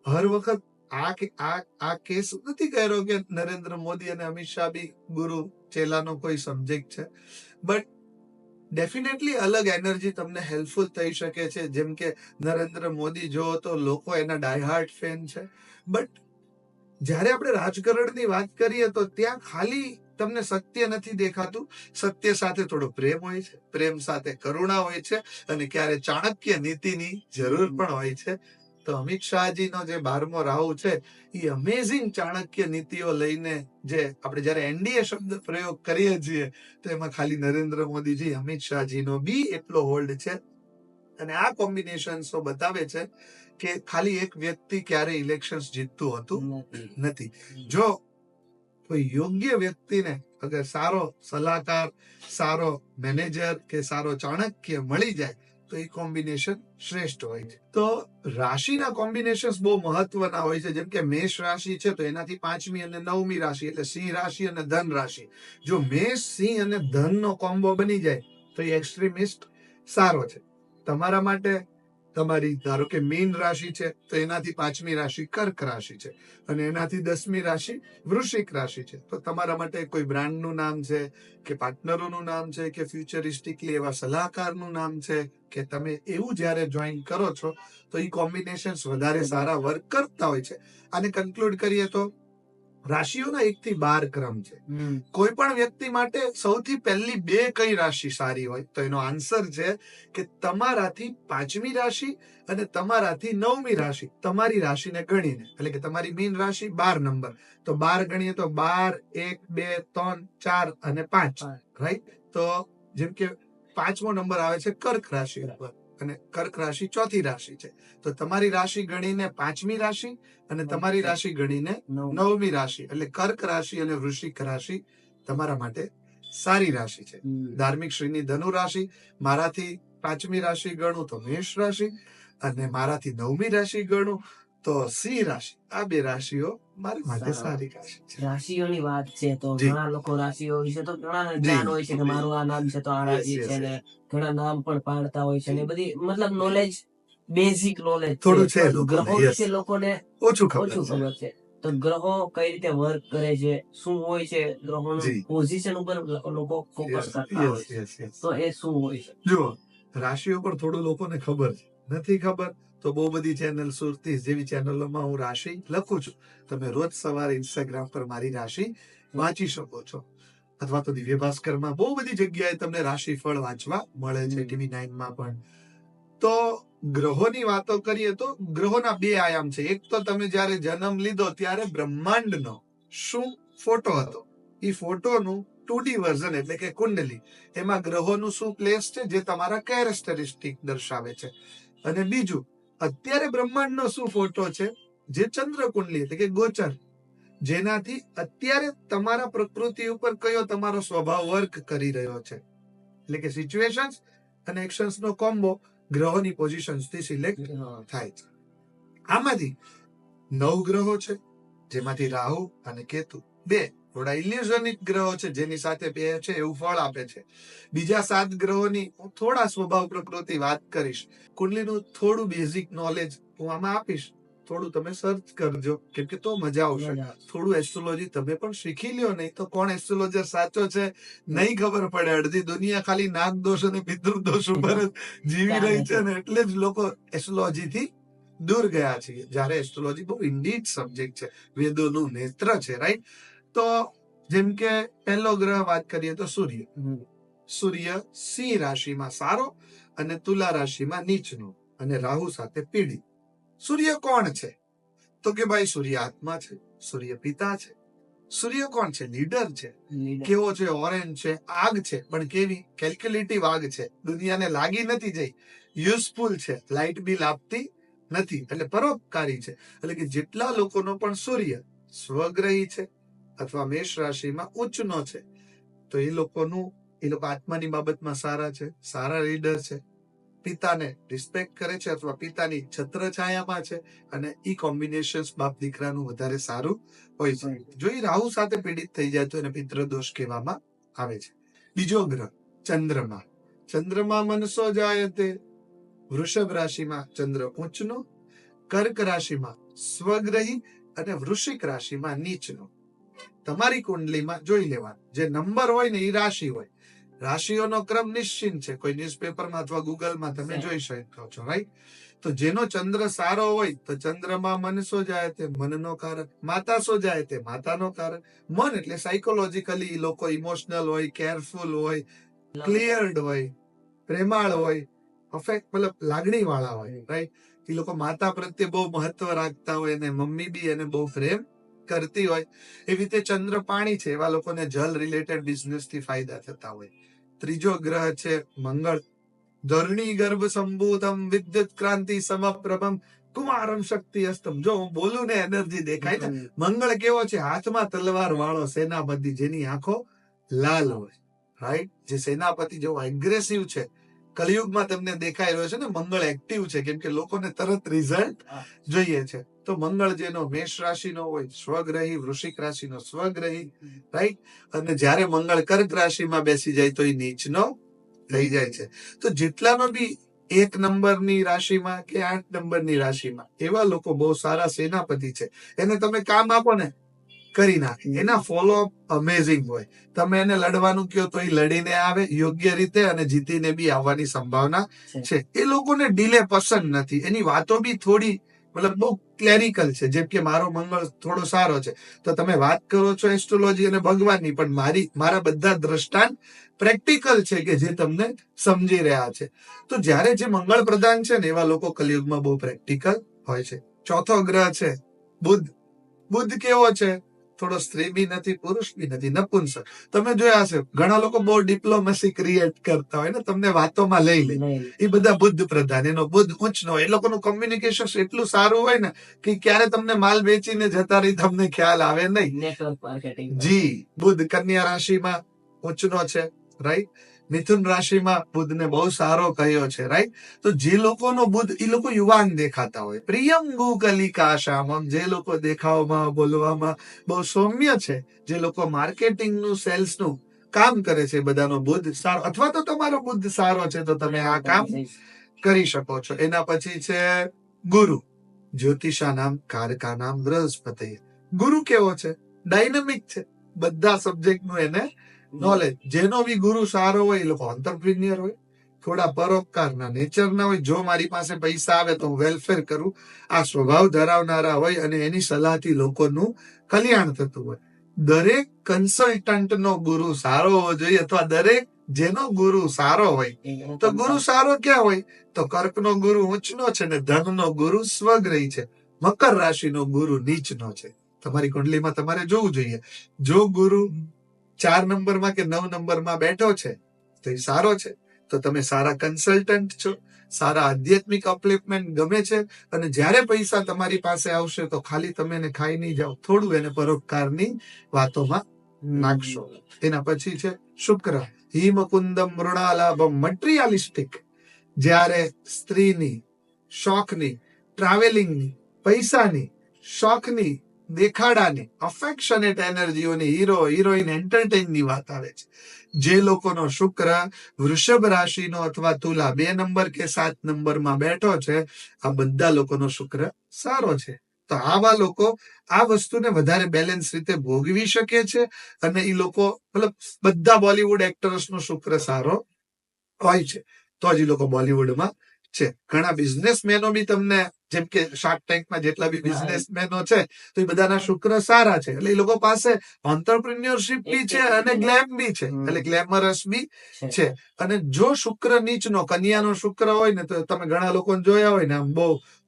હર વખત આ કેસ નથી કર્યો કે નરેન્દ્ર મોદી અને અમિત શાહ બી ગુરુ ચેલાનો કોઈ સબ્જેક્ટ છે. બટ ડેફિનેટલી અલગ એનર્જી તમને હેલ્પફુલ થઈ શકે છે. જેમ કે નરેન્દ્ર મોદી જો તો લોકો એના ડાયહાર્ટ ફેન છે. બટ જ્યારે આપણે રાજકારણની વાત કરીએ તો ત્યાં ખાલી તમને સત્ય નથી દેખાતું. સત્ય સાથે થોડો પ્રેમ હોય છે, પ્રેમ સાથે કરુણા હોય છે, અને ક્યારે ચાણક્ય નીતિની જરૂર પણ હોય છે. તો અમિત શાહજીનો જે 12મો રાહુ છે એ અમેઝિંગ ચાણક્ય નીતિઓ લઈને, જે આપણે જયારે એનડીએ શબ્દ પ્રયોગ કરીએ છીએ તો એમાં ખાલી નરેન્દ્ર મોદીજી, અમિત શાહજીનો બી એટલો હોલ્ડ છે. અને આ કોમ્બિનેશન બતાવે છે કે ખાલી એક વ્યક્તિ ક્યારે ઇલેક્શન જીતતું હતું નથી. જો કોઈ યોગ્ય વ્યક્તિને અગર સારો સલાહકાર, સારો મેનેજર કે સારો ચાણક્ય મળી જાય તો એ કોમ્બિનેશન શ્રેષ્ઠ હોય છે. તો રાશિના કોમ્બિનેશન બહુ મહત્વના હોય છે. જેમ કે મેષ રાશિ છે તો એનાથી 5મી અને 9મી રાશિ એટલે સિંહ રાશિ અને ધન રાશિ. જો મેષ, સિંહ અને ધન નો કોમ્બો બની જાય તો એ એક્સ્ટ્રીમિસ્ટ સારો છે તમારા માટે. તમારી ધારો કે મીન રાશિ છે તો એનાથી 5મી રાશિ કર્ક રાશિ છે, અને એનાથી 10મી રાશિ વૃશ્ચિક રાશિ છે. તો તમારા માટે કોઈ બ્રાન્ડનું નામ છે કે પાર્ટનરોનું નામ છે કે ફ્યુચરિસ્ટિકલી એવા સલાહકારનું નામ છે કે તમે એવું જ્યારે જોઈન કરો છો તો એ કોમ્બિનેશન વધારે સારા વર્ક કરતા હોય છે. આને કન્ક્લુડ કરીએ તો રાશિઓના 1 થી 12 ક્રમ છે. કોઈ પણ વ્યક્તિ માટે સૌથી પહેલી 2 કઈ રાશિ સારી હોય તો એનો આન્સર છે કે તમારાથી 5મી રાશિ અને તમારાથી 9મી રાશિ, તમારી રાશિને ગણીને, એટલે કે તમારી મીન રાશિ 12 નંબર, તો 12 ગણીએ તો 12, 1, 2, 3, 4 અને 5, રાઈટ. તો જેમ કે 5મો નંબર આવે છે કર્ક રાશિ ઉપર, અને કર્ક રાશિ ચોથી રાશિ છે. તો તમારી રાશિ ગણીને 5મી રાશિ અને તમારી રાશિ ગણીને 9મી રાશિ, એટલે કર્ક રાશિ અને વૃશ્ચિક રાશિ તમારા માટે સારી રાશિ છે. ધાર્મિક શ્રીની ધનુ રાશિ, મારાથી 5મી રાશિ ગણું તો મેષ રાશિ, અને મારાથી 9મી રાશિ ગણું તો સિંહ રાશિ. આ 2 રાશિઓ મારી માટે સારી રાશિ છે. રાશિઓની વાત છે તો ઘણા લોકો રાશિઓ વિશે તો ઘણા જ્ઞાન હોય છે કે મારું આ નામ છે તો આ રાશિ છે, ને ઘણા નામ પણ પાડતા હોય છે, ને બધી મતલબ નોલેજ, બેઝિક નોલેજ થોડું છે. ગ્રહો વિશે લોકોને ઓછું ખબર છે. તો ગ્રહો કઈ રીતે વર્ક કરે છે, શું હોય છે, ગ્રહોનું પોઝિશન ઉપર લોકો ફોકસ કરતા હોય છે, તો એ શું હોય છે? જો રાશિઓ પર થોડું લોકોને ખબર છે, નથી ખબર તો બહુ બધી ચેનલ, સુરતીસ જેવી ચેનલોમાં હું રાશિ લખું છું. તમે રોજ સવારે ઇન્સ્ટાગ્રામ પર મારી રાશિ વાંચી શકો છો, અથવા તો દિવ્ય ભાસ્કરમાં બહુ બધી જગ્યાએ તમને રાશિફળ વાંચવા મળે છે, TV9માં પણ. તો ગ્રહોની વાતો કરીએ તો ગ્રહોના 2 આયામ છે. એક તો તમે જ્યારે જન્મ લીધો ત્યારે બ્રહ્માંડનો શું ફોટો હતો, એ ફોટોનું 2D વર્ઝન એટલે કે કુંડલી, એમાં ગ્રહોનું શું પ્લેસ છે જે તમારા કેરેક્ટરિસ્ટિક દર્શાવે છે. અને બીજું, અત્યારે બ્રહ્માંડનો શું ફોટો છે જે ચંદ્ર કુંડલી એટલે કે ગોચર, જેનાથી અત્યારે તમારા પ્રકૃતિ ઉપર કયો તમારો સ્વભાવ વર્ક કરી રહ્યો છે. એટલે કે સિચ્યુએશન્સ અને એક્શન્સ નો કોમ્બો ગ્રહોની પોઝિશન્સ થી સિલેક્ટ થાય છે. આમાંથી 9 ગ્રહો છે, જેમાંથી રાહુ અને કેતુ 2 થોડા ઇલ્યુઝનિક ગ્રહો છે, જેની સાથે 2 છે એવું ફળ આપે છે. બીજા 7 ગ્રહોની હું થોડા સ્વભાવ પ્રકૃતિ વાત કરીશ. કુંડલીનું થોડું બેઝિક નોલેજ હું આમાં આપીશ, થોડું તમે સર્ચ કરજો, કેમ કે તો મજા આવશે. થોડું એસ્ટ્રોલોજી તમે પણ શીખી લ્યો, નહીં તો કોણ એસ્ટ્રોલોજર સાચો છે નહીં ખબર પડે. અડધી દુનિયા ખાલી નાગ દોષ અને પિતૃ દોષ ઉપર જ જીવી રહી છે ને એટલે જ લોકો એસ્ટ્રોલોજી થી દૂર ગયા છે. જ્યારે એસ્ટ્રોલોજી બહુ ઇન્ડીડ સબ્જેક્ટ છે, વેદોનું નેત્ર છે, રાઈટ? તો જેમ કે પહેલો ગ્રહ વાત કરીએ તો સૂર્ય. સૂર્ય સિંહ રાશિમાં સારો અને તુલા રાશિમાં નીચનો અને રાહુ સાથે પીડિત. સૂર્ય કોણ છે? તો કે ભાઈ સૂર્ય આત્મા છે, સૂર્ય પિતા છે. સૂર્ય કોણ છે? લીડર છે. કેવો છે? ઓરેન્જ છે, આગ છે, પણ કેવી? કેલ્ક્યુલેટિવ આગ છે, દુનિયાને લાગી નથી જઈ, યુઝફુલ છે, લાઇટ બિલ આપતી નથી, એટલે પરોપકારી છે. એટલે કે જેટલા લોકોનો પણ સૂર્ય સ્વગ્રહી છે અથવા મેષ રાશિમાં ઉચ્ચનો છે, તો એ લોકો આત્માની બાબતમાં સારા છે, સારા લીડર છે, પિતાને રિસ્પેક્ટ કરે છે અથવા પિતાની છત્ર છાયામાં છે, અને ઈ કોમ્બિનેશન બાપ દીકરાનું વધારે સારું હોય છે. જો એ રાહુ સાથે પીડિત થઈ જાય તો એને પિતૃદોષ કહેવામાં આવે છે. બીજો ગ્રહ ચંદ્રમા. ચંદ્રમા મનસો જાય તે વૃષભ રાશિમાં ચંદ્ર ઉચ્ચનો, કર્ક રાશિમાં સ્વગ્રહી અને વૃશ્ચિક રાશિમાં નીચનો. તમારી કુંડલીમાં જોઈ લેવાનું, જે નંબર હોય ને એ રાશિ હોય. રાશિઓનો ક્રમ નિશ્ચિત છે, કોઈ ન્યૂઝપેપરમાં અથવા ગૂગલમાં તમે જોઈ શકો છો, રાઈટ? તો જેનો ચંદ્ર સારો હોય તો ચંદ્રમાં મન સો જાય તે મનનો કારક, માતા સો જાય તે માતાનો કારક. મન એટલે સાયકોલોજીકલી લોકો ઇમોશનલ હોય, કેરફુલ હોય, ક્લિયર્ડ હોય, પ્રેમાળ હોય, મતલબ લાગણી વાળા હોય, રાઈટ? એ લોકો માતા પ્રત્યે બહુ મહત્વ રાખતા હોય અને મમ્મી બી એને બહુ પ્રેમ કરતી હોય. એવી રીતે ચંદ્ર પાણી છે, એવા લોકોને જલ રિલેટેડ બિઝનેસ થી ફાયદા થતા હોય. ત્રીજો ગ્રહ છે મંગળ. ધરણી ગર્ભ સંભૂતમ વિદ્યુત ક્રાંતિ સમપ્રભમ કુમારમ શક્તિ અસ્તમ. જો હું બોલું ને એનર્જી દેખાય ને. મંગળ કેવો છે? હાથમાં તલવાર વાળો સેનાપતિ, જેની આંખો લાલ હોય, રાઈટ? જે સેનાપતિ જેવો એગ્રેસિવ છે. કલયુગમાં તમને દેખાઈ રહ્યો છે ને, મંગળ એક્ટિવ છે, કેમ કે લોકોને તરત રિઝલ્ટ જોઈએ છે. તો મંગળ જેનો મેષ રાશિનો હોય સ્વગ્રહી, વૃશ્ચિક રાશિનો સ્વગ્રહી, રાઈટ? અને જ્યારે મંગળ કર્ક રાશિમાં બેસી જાય તો એ નીચનો થઈ જાય છે. તો જેટલાનો બી 1 નંબરની રાશિમાં કે 8 નંબરની રાશિમાં એવા લોકો બહુ સારા સેનાપતિ છે. એને તમે કામ આપો ને કરી નાખે. એના ફોલો અપ અમેઝિંગ હોય. તમે એને લડવાનું કહો તો એ લડીને આવે યોગ્ય રીતે અને જીતીને બી આવવાની સંભાવના છે. એ લોકોને ડીલે પસંદ નથી. એની વાતો બી થોડી મતલબ બહુ ક્લેરિકલ છે. જેમ કે મારો મંગળ થોડો સારો છે તો તમે વાત કરો છો એસ્ટ્રોલોજી અને ભગવાનની, પણ મારા બધા દ્રષ્ટાંત પ્રેક્ટિકલ છે કે જે તમને સમજી રહ્યા છે. તો જ્યારે જે મંગળ પ્રધાન છે ને એવા લોકો કલયુગમાં બહુ પ્રેક્ટિકલ હોય છે. ચોથો ગ્રહ છે બુધ. બુધ કેવો છે? થોડો સ્ત્રી બી નથી, પુરુષ બી નથી, નપુંસક. તમે જોયા હશે ઘણા લોકો બહુ ડિપ્લોમસી ક્રિએટ કરતા હોય ને, તમને વાતોમાં લઈ લે. એ બધા બુદ્ધ પ્રધાન, એનો બુદ્ધ ઉચ્ચનો હોય. એ લોકોનું કોમ્યુનિકેશન એટલું સારું હોય ને કે ક્યારે તમને માલ વેચીને જતા રહી તમને ખ્યાલ આવે નહીં. Network marketing. જી, બુધ કન્યા રાશિમાં ઉચ્ચનો છે, રાઈટ? મિથુન રાશિમાં બુધને બહુ સારો કહ્યો છે, રાઈટ? તો જે લોકોનો બુધ, એ લોકો યુવાન દેખાતા હોય. પ્રિયંગુ કલિકા શ્યામમ, જે લોકો દેખાવમાં બોલવામાં બહુ સૌમ્ય છે, જે લોકો માર્કેટિંગનું સેલ્સનું કામ કરે છે, બધાનો બુધ સારો, અથવા તો તમારો બુધ સારો છે તો તમે આ કામ કરી શકો છો. એના પછી છે ગુરુ. જ્યોતિષા નામ કારકા નામ બૃહસ્પતિ. ગુરુ કેવો છે? ડાયનેમિક છે, બધા સબ્જેક્ટ નું એને નોલેજ. જેનો બી ગુરુ સારો હોય એ લોકો એન્ટરપ્રિન્યોર હોય, થોડા પરોપકારના નેચરના હોય. જો મારી પાસે પૈસા આવે તો હું વેલફેર કરું, આ સ્વભાવ ધરાવનારા હોય અને એની સલાહથી લોકોનું કલ્યાણ થતું હોય. દરેક કન્સલ્ટન્ટ નો ગુરુ સારો હોવો જોઈએ, અથવા દરેક જેનો ગુરુ સારો હોય. તો ગુરુ સારો ક્યાં હોય? તો કર્કનો ગુરુ ઉચ્ચનો છે ને ધનનો ગુરુ સ્વગ્રહી છે. મકર રાશિનો ગુરુ નીચનો છે. તમારી કુંડલીમાં તમારે જોવું જોઈએ. જો ગુરુ 4 નંબરમાં કે 9 નંબરમાં બેઠો છે તો એ સારો છે, તો તમે સારા કન્સલ્ટન્ટ છો, સારા આધ્યાત્મિક અપલિફમેન્ટ ગમે છે. અને જ્યારે પૈસા તમારી પાસે આવશે તો ખાલી તમે એને ખાઈ નહીં જાઓ, થોડું એને પરોપકારની વાતોમાં નાખશો. એના પછી છે શુક્ર. હિમકુંદમ મૃણાલાભમ, મટીરિયાલિસ્ટિક. જ્યારે સ્ત્રીની, શોખની, ટ્રાવેલિંગની, પૈસાની, શોખની, દેખાડાની અફેક્શનેટ એનર્જીઓની હીરો હિરોઈન એન્ટરટેઇનની વાત આવે છે. જે લોકોનો શુક્ર વૃષભ રાશિનો અથવા તુલા 2 નંબર કે 7 નંબરમાં બેઠો છે, આ બધા લોકોનો શુક્ર સારો છે. તો આવા લોકો આ વસ્તુને વધારે બેલેન્સ રીતે ભોગવી શકે છે. અને એ લોકો મતલબ બધા બોલિવૂડ એક્ટર્સનો શુક્ર સારો હોય છે, તો જ એ લોકો બોલિવૂડમાં છે. ઘણા બિઝનેસમેનો બી તમને, જેમ કે શાર્ક ટેન્કમાં જેટલા બી બિઝનેસમેનો છે, તો એ બધાના શુક્ર સારા છે. એટલે એ લોકો પાસે ઓન્ટરપ્રિન્યોરશિપ બી છે અને ગ્લેમ બી છે, એટલે ગ્લેમરસ બી છે. અને જો શુક્ર નીચનો કન્યાનો શુક્ર હોય ને, તો તમે ઘણા લોકોને જોયા હોય ને, આમ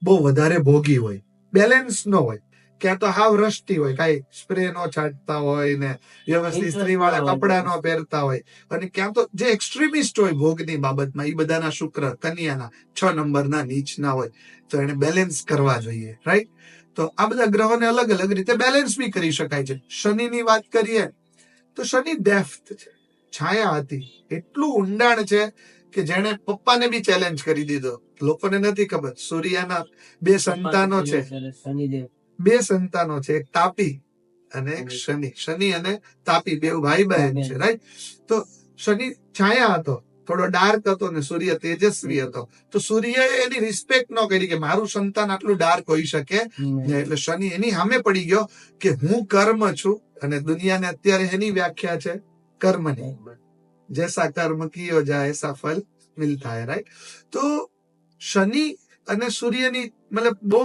બહુ વધારે ભોગી હોય, બેલેન્સ નો હોય, ક્યાં તો હાવ રસ્ટી હોય, કઈ સ્પ્રે નો છાંટતા હોય ને વ્યવસ્થિત સ્ત્રી વાળા કપડા નો પહેરતા હોય, અને ક્યાં તો જે એક્સ્ટ્રીમિસ્ટ હોય ભોગની બાબતમાં, એ બધાના શુક્ર કન્યાના 6 નંબરના નીચના હોય. તો એને બેલેન્સ કરવા જોઈએ, રાઈટ? તો આ બધા ગ્રહોને અલગ અલગ રીતે બેલેન્સ બી કરી શકાય છે. શનિની વાત કરીએ તો શનિ ડેપ્થ છે, છાયા હતી, એટલું ઊંડાણ છે કે જેને પપ્પાને બી ચેલેન્જ કરી દીધો. લોકોને નથી ખબર, સૂર્યના 2 સંતાનો છે, શનિદેવ 2 સંતાનો છે, એક તાપી અને એક શનિ. શનિ અને તાપી 2 ભાઈ બહેન છે, રાઈટ? તો શનિ છાયા હતો, થોડો ડાર્ક હતો, ને સૂર્ય તેજસ્વી હતો. તો સૂર્યએ એની રિસ્પેક્ટ ન કરી કે મારું સંતાન આટલું ડાર્ક હોઈ શકે. એટલે શનિ એની સામે પડી ગયો કે હું કર્મ છું, અને દુનિયાને અત્યારે એની વ્યાખ્યા છે કર્મની. જૈસા કર્મ કિયો જાય એસા ફલ મિલતા હૈ, રાઈટ? તો શનિ અને સૂર્યની મતલબ બહુ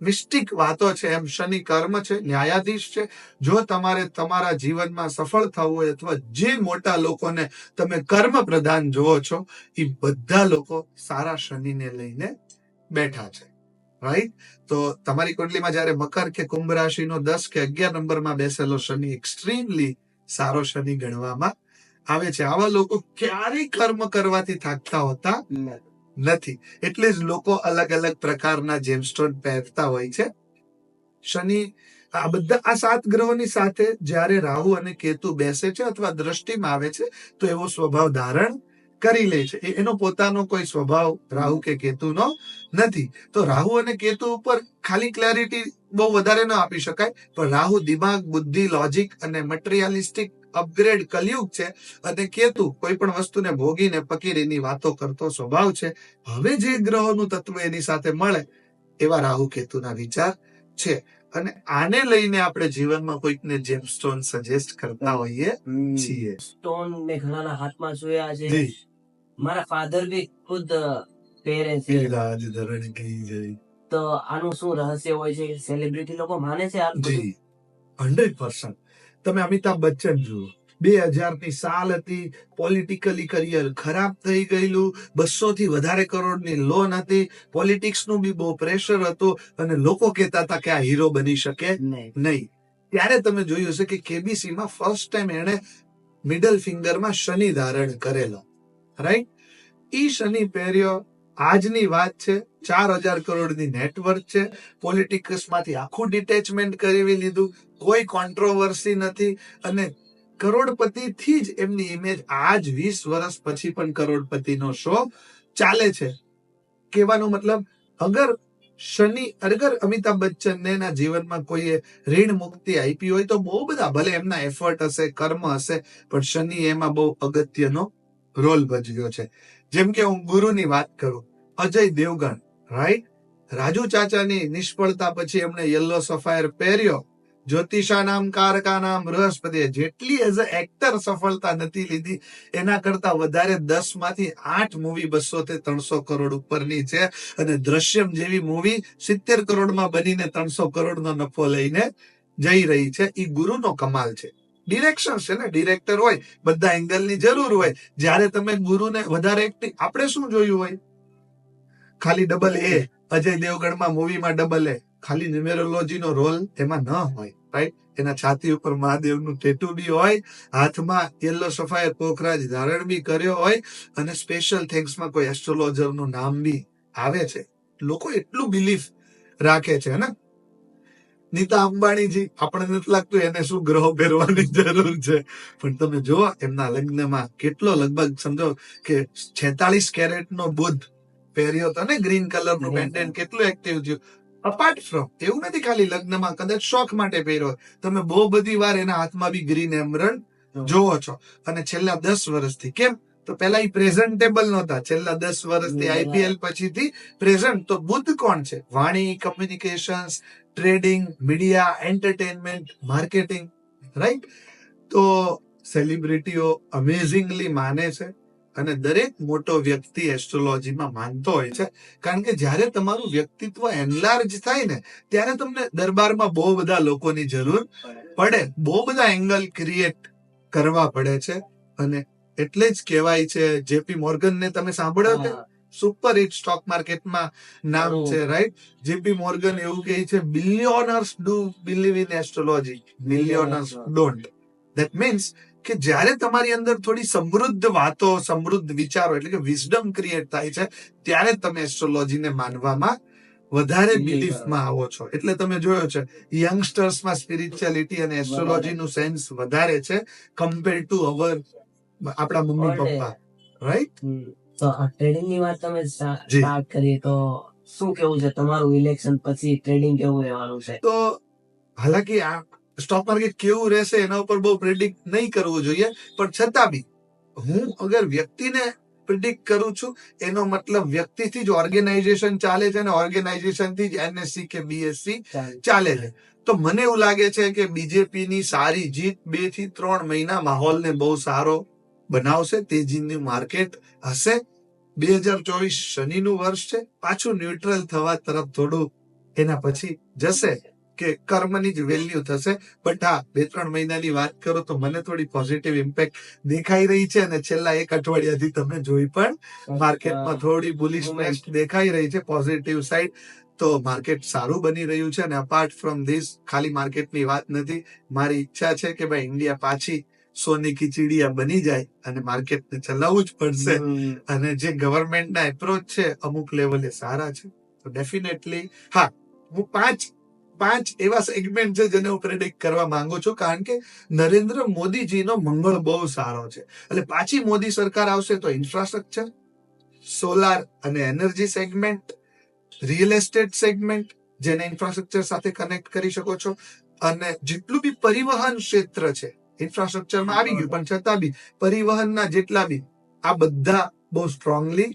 મિસ્ટિક વાતો છે. એમ શનિ કર્મ છે, ન્યાયાધીશ છે. જો તમારે તમારા જીવનમાં સફળ થવું હોય, અથવા જે મોટા લોકોને તમે કર્મ પ્રધાન જોવો છો, એ બધા લોકો સારા શનિને લઈને બેઠા છે, રાઈટ? તો તમારી કુંડલીમાં જયારે મકર કે કુંભ રાશિનો 10 કે 11 નંબરમાં બેસેલો શનિ એક્સ્ટ્રીમલી સારો શનિ ગણવામાં આવે છે. આવા લોકો ક્યારેય કર્મ કરવાથી થાકતા હોતા નથી. એટલે જ લોકો અલગ અલગ પ્રકારના જેમસ્ટોન પહેરતા હોય છે. શનિ આ બધા આ 7 ગ્રહોની સાથે જ્યારે રાહુ અને કેતુ બેસે છે અથવા દ્રષ્ટિમાં આવે છે, તો એવો સ્વભાવ ધારણ કરી લે છે. એનો પોતાનો કોઈ સ્વભાવ રાહુ કે કેતુનો નથી. તો રાહુ અને કેતુ ઉપર ખાલી ક્લેરિટી બહુ વધારે ન આપી શકાય, પણ રાહુ દિમાગ, બુદ્ધિ, લોજિક અને મટીરિયાલિસ્ટિક અપગ્રેડ કલયુગ છે, અને કેતુ કોઈ પણ વસ્તુને ભોગીને પકીરીની વાતો કરતો સ્વભાવ છે. હવે જે ગ્રહોનું તત્વ એની સાથે મળે એવા રાહુ કેતુના વિચાર છે. અને આને લઈને આપણે જીવનમાં કોઈકને જેમસ્ટોન સજેસ્ટ કરતા હોઈએ છીએ. સ્ટોન મેં ઘણાના હાથમાં જોયા છે. જી મારા ફાધર બી ખુદ પહેરે છે. રાજ ધરણ કી જય. તો આનું શું રહસ્ય હોય છે? સેલિબ્રિટી લોકો માને છે આ બધું? જી 100%. તમે અમિતાભ બચ્ચન જુઓ, 2000ની સાલ હતી, પોલિટિકલી કરિયર ખરાબ થઈ ગયેલું, 200 થી વધારે કરોડની લોન હતી, પોલિટિક્સનું બી બહુ પ્રેશર હતું, અને લોકો કહેતા હતા કે આ હીરો બની શકે નહીં. ત્યારે તમે જોયું હશે કે કેબીસીમાં ફર્સ્ટ ટાઈમ એણે મિડલ ફિંગરમાં શનિ ધારણ કરેલો, રાઈટ? ઈ શનિ પહેર્યો, આજની વાત છે, 4000 કરોડની નેટવર્થ છે, પોલિટિક્સમાંથી આખું ડિટેચમેન્ટ કરી લીધું, કોઈ કોન્ટ્રોવર્સી નથી, અને કરોડપતિથી જ એમની ઇમેજ આજ 20 વર્ષ પછી પણ કરોડપતિનો શો ચાલે છે. કહેવાનો મતલબ, અગર અમિતાભ બચ્ચનને એના જીવનમાં કોઈએ ઋણ મુક્તિ આપી હોય, તો બહુ બધા, ભલે એમના એફર્ટ હશે, કર્મ હશે, પણ શનિ એમાં બહુ અગત્યનો રોલ ભજવ્યો છે. જેમ કે હું ગુરુની વાત કરું, અજય દેવગણ, રાઈટ? રાજુ ચાચાની નિષ્ફળતા પછી એમણે યલો સફાયર પહેર્યો. જ્યોતિષા નામ કારકા નામ બૃહસ્પતિએ જેટલી એઝ અ એક્ટર સફળતા નથી લીધી, એના કરતા વધારે 10 માંથી 8 મૂવી 200 થી 300 કરોડ ઉપરની છે. અને દ્રશ્યમ જેવી મૂવી 70 કરોડમાં બનીને 300 કરોડનો નફો લઈને જઈ રહી છે. એ ગુરુનો કમાલ છે. ડિરેક્શન છે ને, ડિરેક્ટર હોય, બધા એંગલની જરૂર હોય. જ્યારે તમે ગુરુને વધારે એક્ટિંગ, આપણે શું જોયું હોય, ખાલી ડબલ એ, અજય દેવગણમાં મૂવીમાં ડબલ એ, ખાલી ન્યુમેરોલોજીનો રોલ એમાં ન હોય, રાઈટ? એના છાતી ઉપર મહાદેવનું ટેટુ બી હોય, હાથમાં યલો સફાયર પોખરાજ ધારણ બી કર્યો હોય, અને સ્પેશિયલ થેન્ક્સમાં કોઈ એસ્ટ્રોલોજરનું નામ બી આવે છે. લોકો એટલું બિલીફ રાખે છે ને. નીતા અંબાણીજી, આપણને નથી લાગતું એને શું ગ્રહો પહેરવાની જરૂર છે, પણ તમે જુઓ એમના લગ્નમાં કેટલો, લગભગ સમજો કે 46 કેરેટનો બુધ પહેર્યો હતો ને, ગ્રીન કલરનું પેન્ડન્ટ, કેટલું એક્ટિવ થયું. અપાર્ટ ફ્રોમ એવું નથી ખાલી લગ્નમાં કદાચ શોખ માટે પહેર્યો હોય. તમે બહુ બધી વાર એના હાથમાં બી ગ્રીન એમરલ્ડ જોવો છો. અને છેલ્લા 10 વર્ષથી કેમ તો પેલા એ પ્રેઝન્ટેબલ નહોતા. છેલ્લા 10 વર્ષથી આઈપીએલ પછીથી પ્રેઝન્ટ. તો બુદ્ધ કોણ છે? વાણી, communications, trading, media, entertainment, marketing, right? તો સેલિબ્રિટીઓ અમેઝિંગલી માને છે અને દરેક મોટો વ્યક્તિ એસ્ટ્રોલોજીમાં માનતો હોય છે. કારણ કે જ્યારે તમારું વ્યક્તિત્વ એનલાર્જ થાય ને ત્યારે તમને દરબારમાં બહુ બધા લોકોની જરૂર પડે, બહુ બધા એંગલ ક્રિએટ કરવા પડે છે. અને એટલે જ કહેવાય છે, જેપી મોર્ગન ને તમે સાંભળ્યો છે? સુપર હિટ સ્ટોક માર્કેટમાં નામ છે, રાઈટ? જેપી મોર્ગન એવું કહે છે, billionaires do believe in astrology, millionaires don't. That means કે જ્યારે તમારી અંદર થોડી સમૃદ્ધ વાતો, સમૃદ્ધ વિચારો એટલે કે વિઝડમ ક્રિએટ થાય છે ત્યારે તમે એસ્ટ્રોલોજીને માનવામાં વધારે બિલીફમાં આવો છો. એટલે તમે જોયો છે યંગસ્ટર્સમાં સ્પિરિચ્યુઆલિટી અને એસ્ટ્રોલોજીનું સેન્સ વધારે છે કમ્પેર ટુ આપણા મમ્મી પપ્પા, રાઈટ? તો આ ટ્રેડિંગ ની વાત તમે જી. સ્ટાર્ટ કરી તો શું કેવું છે તમારું ઇલેક્શન પછી ટ્રેડિંગ કેવું રહેવાનું છે? તો હાલાકી આ સ્ટોક માર્કેટ કેવું રહેશે એના ઉપર બહુ પ્રિડિક્ટ નહીં કરવું જોઈએ, પણ છતાં બી હું અગર વ્યક્તિને પ્રિડિક્ટ કરું છું એનો મતલબ વ્યક્તિથી જ ઓર્ગેનાઇઝેશન ચાલે છે અને ઓર્ગેનાઇઝેશનથી જ એનએસસી કે બીએસસી ચાલે છે. તો મને એવું લાગે છે કે બીજેપીની સારી જીત 2 થી 3 મહિના માહોલને બહુ સારો બનાવશે. તેજીનું માર્કેટ હશે. 2024 શનિનું વર્ષ છે, પાછું ન્યુટ્રલ થવા તરફ થોડું એના પછી જશે કે કર્મની જ વેલ્યુ થશે. બટ હા, 2-3 મહિનાની વાત કરો તો મને થોડી પોઝિટિવ ઇમ્પેક્ટ દેખાઈ રહી છે. અને છેલ્લા 1 અઠવાડિયાથી તમે જોઈ પણ માર્કેટમાં થોડી બુલિશનેસ દેખાઈ રહી છે, પોઝિટિવ સાઈડ. તો માર્કેટ સારું બની રહ્યું છે. અને અપાર્ટ ફ્રોમ ધીસ ખાલી માર્કેટની વાત નથી, મારી ઈચ્છા છે કે ભાઈ ઇન્ડિયા પાછી સોની કી ચીડિયા બની જાય અને માર્કેટને ચલાવવું જ પડશે. અને જે ગવર્મેન્ટના એપ્રોચ છે અમુક લેવલે સારા છે. તો ડેફિનેટલી હા, હું પાંચ એવા સેગમેન્ટ છે જેને હું પ્રેડિક્ટ કરવા માંગુ છું. કારણ કે નરેન્દ્ર મોદીજીનો મંગળ બહુ સારો છે. એટલે પાછી મોદી સરકાર આવશે તો ઇન્ફ્રાસ્ટ્રક્ચર, સોલાર અને energy segment, real estate segment જેને ઇન્ફ્રાસ્ટ્રક્ચર સાથે કનેક્ટ કરી શકો છો, અને જેટલું બી પરિવહન ક્ષેત્ર છે ઇન્ફ્રાસ્ટ્રક્ચરમાં આવી ગયું, પણ છતાં બી પરિવહનના જેટલા બી આ બધા બહુ સ્ટ્રોંગલી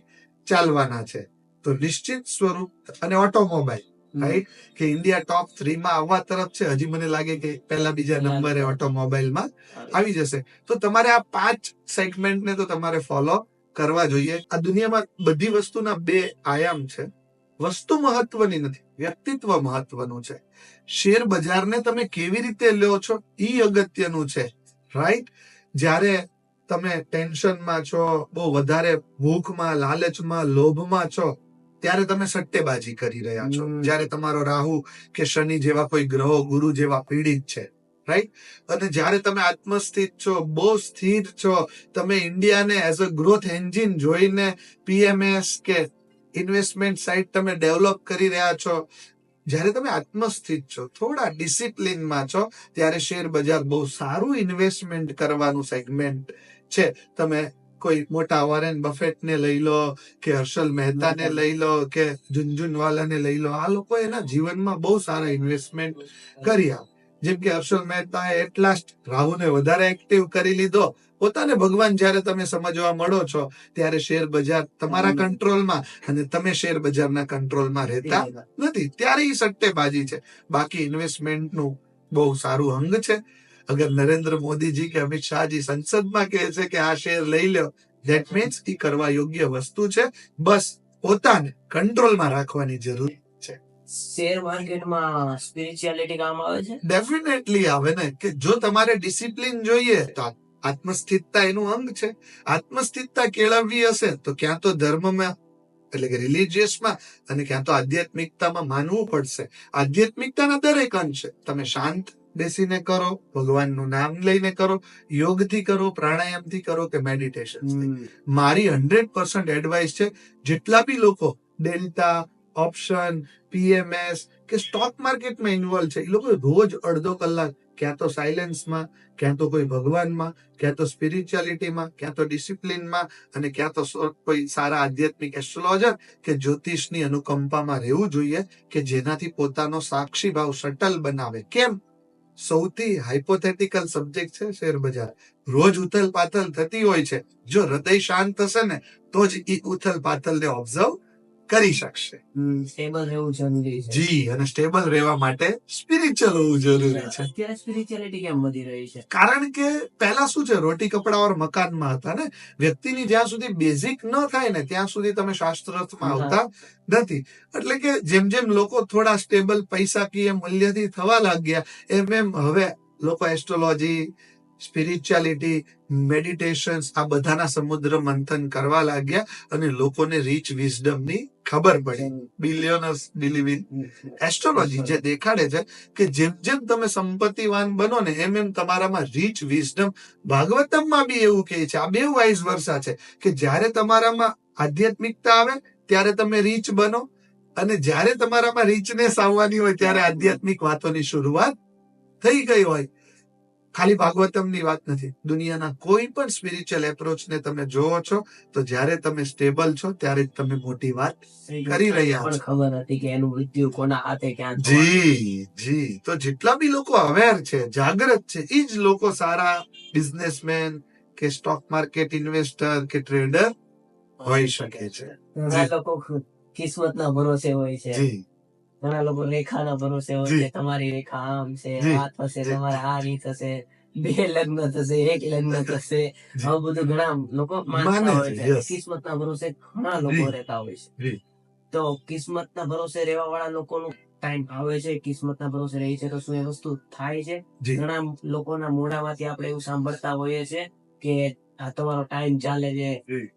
ચાલવાના છે. તો નિશ્ચિત સ્વરૂપ અને ઓટોમોબાઈલ, રાઈટ, કે ઇન્ડિયા ટોપ 3 માં આવવા તરફ છે. હજી મને લાગે કે પહેલા બીજા નંબરે ઓટોમોબાઈલમાં આવી જશે. તો તમારે આ 5 સેગમેન્ટને તો તમારે ફોલો કરવા જોઈએ. આ દુનિયામાં બધી વસ્તુના 2 આયામ છે. વસ્તુ મહત્વની નથી, વ્યક્તિત્વ મહત્વનું છે. શેર બજારને તમે કેવી રીતે લ્યો છો ઈ અગત્યનું છે, રાઈટ? જ્યારે તમે ટેન્શનમાં છો, બહુ વધારે ભૂખમાં, લાલચમાં, લોભમાં છો, ત્યારે તમે સટ્ટેબાજી કરી રહ્યા છો. જ્યારે તમારો રાહુ કે શનિ જેવા કોઈ ગ્રહો, ગુરુ જેવા પીડિત છે, રાઈટ? અને જ્યારે તમે આત્મસ્થિત છો, બહુ સ્થિર છો, તમે ઇન્ડિયાને એઝ અ ગ્રોથ એન્જિન જોઈને પીએમએસ કે ઇન્વેસ્ટમેન્ટ સાઇટ તમે ડેવલપ કરી રહ્યા છો, જ્યારે તમે આત્મસ્થિત છો, થોડા ડિસિપ્લિનમાં છો, ત્યારે શેર બજાર બહુ સારું ઇન્વેસ્ટમેન્ટ કરવાનું સેગમેન્ટ છે. તમે કોઈ મોટા વોરેન બફેટને લઈ લો કે હર્ષલ મહેતાને લઈ લો કે ઝુનઝુનવાલાને લઈ લો, આ લોકો એના જીવનમાં બહુ સારા ઇન્વેસ્ટમેન્ટ કર્યા. જેમ કે હર્ષલ મહેતાએ એટ લાસ્ટ રાહુને વધારે એક્ટિવ કરી લીધો. પોતાને ભગવાન જ્યારે તમે સમજવા મળો છો ત્યારે શેર બજાર તમારા કંટ્રોલમાં અને તમે શેર બજારના કંટ્રોલમાં રહેતા નથી, ત્યારે ઈ સટ્ટેબાજી છે. બાકી ઇન્વેસ્ટમેન્ટનું બહુ સારું અંગ છે. અગર નરેન્દ્ર મોદીજી કે અમિત શાહજી સંસદમાં કહે છે કે આ શેર લઈ લો, ધેટ મીન્સ ઈ કરવા યોગ્ય વસ્તુ છે. બસ પોતાને કંટ્રોલમાં રાખવાની જરૂર છે. શેર માર્કેટમાં સ્પિરિચ્યુઆલિટી કામ આવે છે? ડેફિનેટલી આવે ને. કે જો તમારે ડિસિપ્લિન જોઈએ તો આત્મસ્થિતતા એનું અંગ છે. આત્મસ્થિતતા કેળવવી હશે તો ક્યાં તો ધર્મમાં એટલે કે રિલિજિયસમાં અને ક્યાં તો આધ્યાત્મિકતામાં માનવું પડશે. આધ્યાત્મિકતાના દરેક અંગ છે. તમે શાંત બેસીને કરો, ભગવાનનું નામ લઈને કરો, યોગથી કરો, પ્રાણાયામથી કરો કે મેડિટેશનથી. મારી 100% એડવાઇસ છે, જેટલા બી લોકો ડેલ્ટા, ઓપ્શન, પીએમએસ કે સ્ટોક માર્કેટમાં ઇન્વોલ્વ છે, એ લોકો રોજ અડધો કલાક ક્યાં તો સાયલેન્સમાં, ક્યાં તો કોઈ ભગવાનમાં, ક્યાં તો સ્પિરિચ્યુઆલિટીમાં, ક્યાં તો ડિસિપ્લિનમાં, અને ક્યાં તો કોઈ સારા આધ્યાત્મિક એસ્ટ્રોલોજર કે જ્યોતિષની અનુકંપામાં રહેવું જોઈએ, કે જેનાથી પોતાનો સાક્ષી ભાવ સટલ બનાવે. કેમ? સૌથી હાઇપોથેટિકલ સબ્જેક્ટ છે શેર બજાર. રોજ ઉથલ પાથલ થતી હોય છે. જો હૃદય શાંત થશે ને તો જ ઈ ઉથલ પાથલને ઓબ્ઝર્વ કરી શકશે. સ્ટેબલ રહેવું જરૂરી છે. જી, અને સ્ટેબલ રહેવા માટે સ્પિરિચ્યુઅલ હોવું જરૂરી છે. અત્યારે સ્પિરિચ્યુઆલિટી કેમ વધી રહી છે? કારણ કે પહેલા શું છે, રોટી કપડા ઓર મકાનમાં હતા ને. વ્યક્તિની જ્યાં સુધી બેઝિક ન થાય ને ત્યાં સુધી તમે શાસ્ત્રાર્થમાં આવતા નથી. એટલે કે જેમ જેમ લોકો થોડા સ્ટેબલ પૈસાકીય મૂલ્યથી થવા લાગ્યા, એમ એમ હવે લોકો એસ્ટ્રોલોજી, સ્પિરિચ્યુઆલિટી, મેડિટેશન્સ આ બધાના સમુદ્ર મંથન કરવા લાગ્યા, અને લોકોને રીચ વિઝડમની ખબર પડી. બિલિયનર્સ બિલીવ ઇન એસ્ટ્રોલોજી, જે દેખાડે છે કે જેમ જેમ તમે સંપત્તિવાન બનો ને એમ એમ તમારામાં રીચ વિઝડમ. ભાગવતમમાં બી એવું કહે છે, આ બે વાઇસ વર્સા છે, કે જ્યારે તમારામાં આધ્યાત્મિકતા આવે ત્યારે તમે રીચ બનો, અને જ્યારે તમારામાં રીચનેસ આવવાની હોય ત્યારે આધ્યાત્મિક વાતોની શરૂઆત થઈ ગઈ હોય. ખાલી ભાગવતમની વાત નથી, દુનિયાના કોઈ પણ સ્પિરિચ્યુઅલ એપ્રોચને તમે જોવો છો તો જ્યારે તમે સ્ટેબલ છો ત્યારે જ તમે મોટી વાત કરી રહ્યા પણ છો. ખબર હતી કે એનું મૃત્યુ કોના હાથે ક્યાં થવાનું. જી, તો જેટલા બી લોકો અવેર છે, જાગૃત છે, એ જ લોકો સારા બિઝનેસમેન કે સ્ટોક માર્કેટ ઇન્વેસ્ટર કે ટ્રેડર હોઈ શકે છે. ઘણા લોકો કિસ્મતના ભરોસે હોય છે. જી, ઘણા લોકો રેખાના ભરોસે હોય જી. છે. તમારી રેખા આમ છે, જી. આ થશે, જી. તમારે આ નહીં થશે, 2 લગ્ન થશે, 1 લગ્ન થશે. આવું બધું ઘણા લોકો માનતા માને હોય છે, છે. yes. કિસ્મતના ભરોસે ઘણા લોકો જી. રહેતા હોય છે. જી. તો કિસ્મતના ભરોસે રહેવા વાળા લોકોનું ટાઈમ આવે છે, કિસ્મતના ભરોસે રહે છે, તો શું એ વસ્તુ થાય છે? જી. ઘણા લોકોના મોઢામાંથી આપણે એવું સાંભળતા હોઈએ છે કે આ તમારો ટાઈમ ચાલે છે, જી.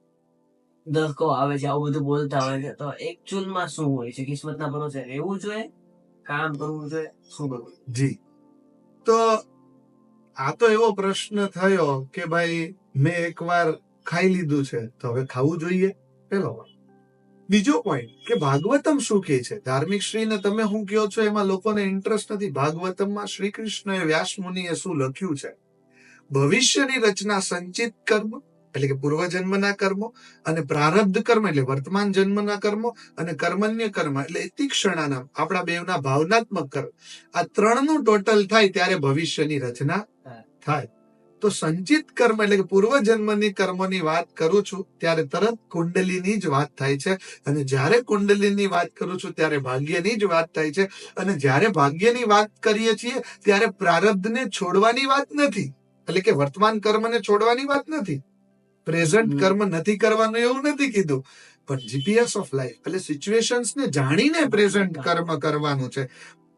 દરકો આવે છે, આવું બધું બોલતા હોય છે. તો એકચ્યુઅલમાં શું હોય છે? કિસ્મતના ભરોસે રહેવું જોઈએ, કામ કરવું જોઈએ, શું કરવું? જી, તો આ તો એવો પ્રશ્ન થયો કે ભાઈ મેં એકવાર ખાઈ લીધું છે તો હવે ખાવું જોઈએ, પેલો વાત. બીજો પોઈન્ટ કે ભાગવતમ શું કહે છે. ધાર્મિક શ્રીને તમે શું કહો છો એમાં લોકોને ઇન્ટરેસ્ટ નથી. ભાગવતમમાં શ્રી કૃષ્ણએ વ્યાસ મુનિએ શું લખ્યું છે. ભવિષ્યની રચના સંચિત કર્મ એટલે કે પૂર્વજન્મના કર્મો, અને પ્રારબ્ધ કર્મ એટલે વર્તમાન જન્મના કર્મો, અને કર્મન્ય કર્મ એટલે તિક્ષણાના આપણા બેવના ભાવનાત્મક કર્મ, આ ત્રણનું ટોટલ થાય ત્યારે ભવિષ્યની રચના થાય. તો સંચિત કર્મ એટલે કે પૂર્વજન્મની કર્મોની વાત કરું છું ત્યારે તરત કુંડલીની જ વાત થાય છે, અને જ્યારે કુંડલીની વાત કરું છું ત્યારે ભાગ્યની જ વાત થાય છે, અને જ્યારે ભાગ્યની વાત કરીએ છીએ ત્યારે પ્રારબ્ધને છોડવાની વાત નથી. એટલે કે વર્તમાન કર્મને છોડવાની વાત નથી, પ્રેઝન્ટ કર્મ નથી કરવાનું એવું નથી કીધું, પણ જીપીએસ ઓફ લાઈફ એટલે સિચ્યુએશન્સને જાણીને પ્રેઝન્ટ કર્મ કરવાનું છે.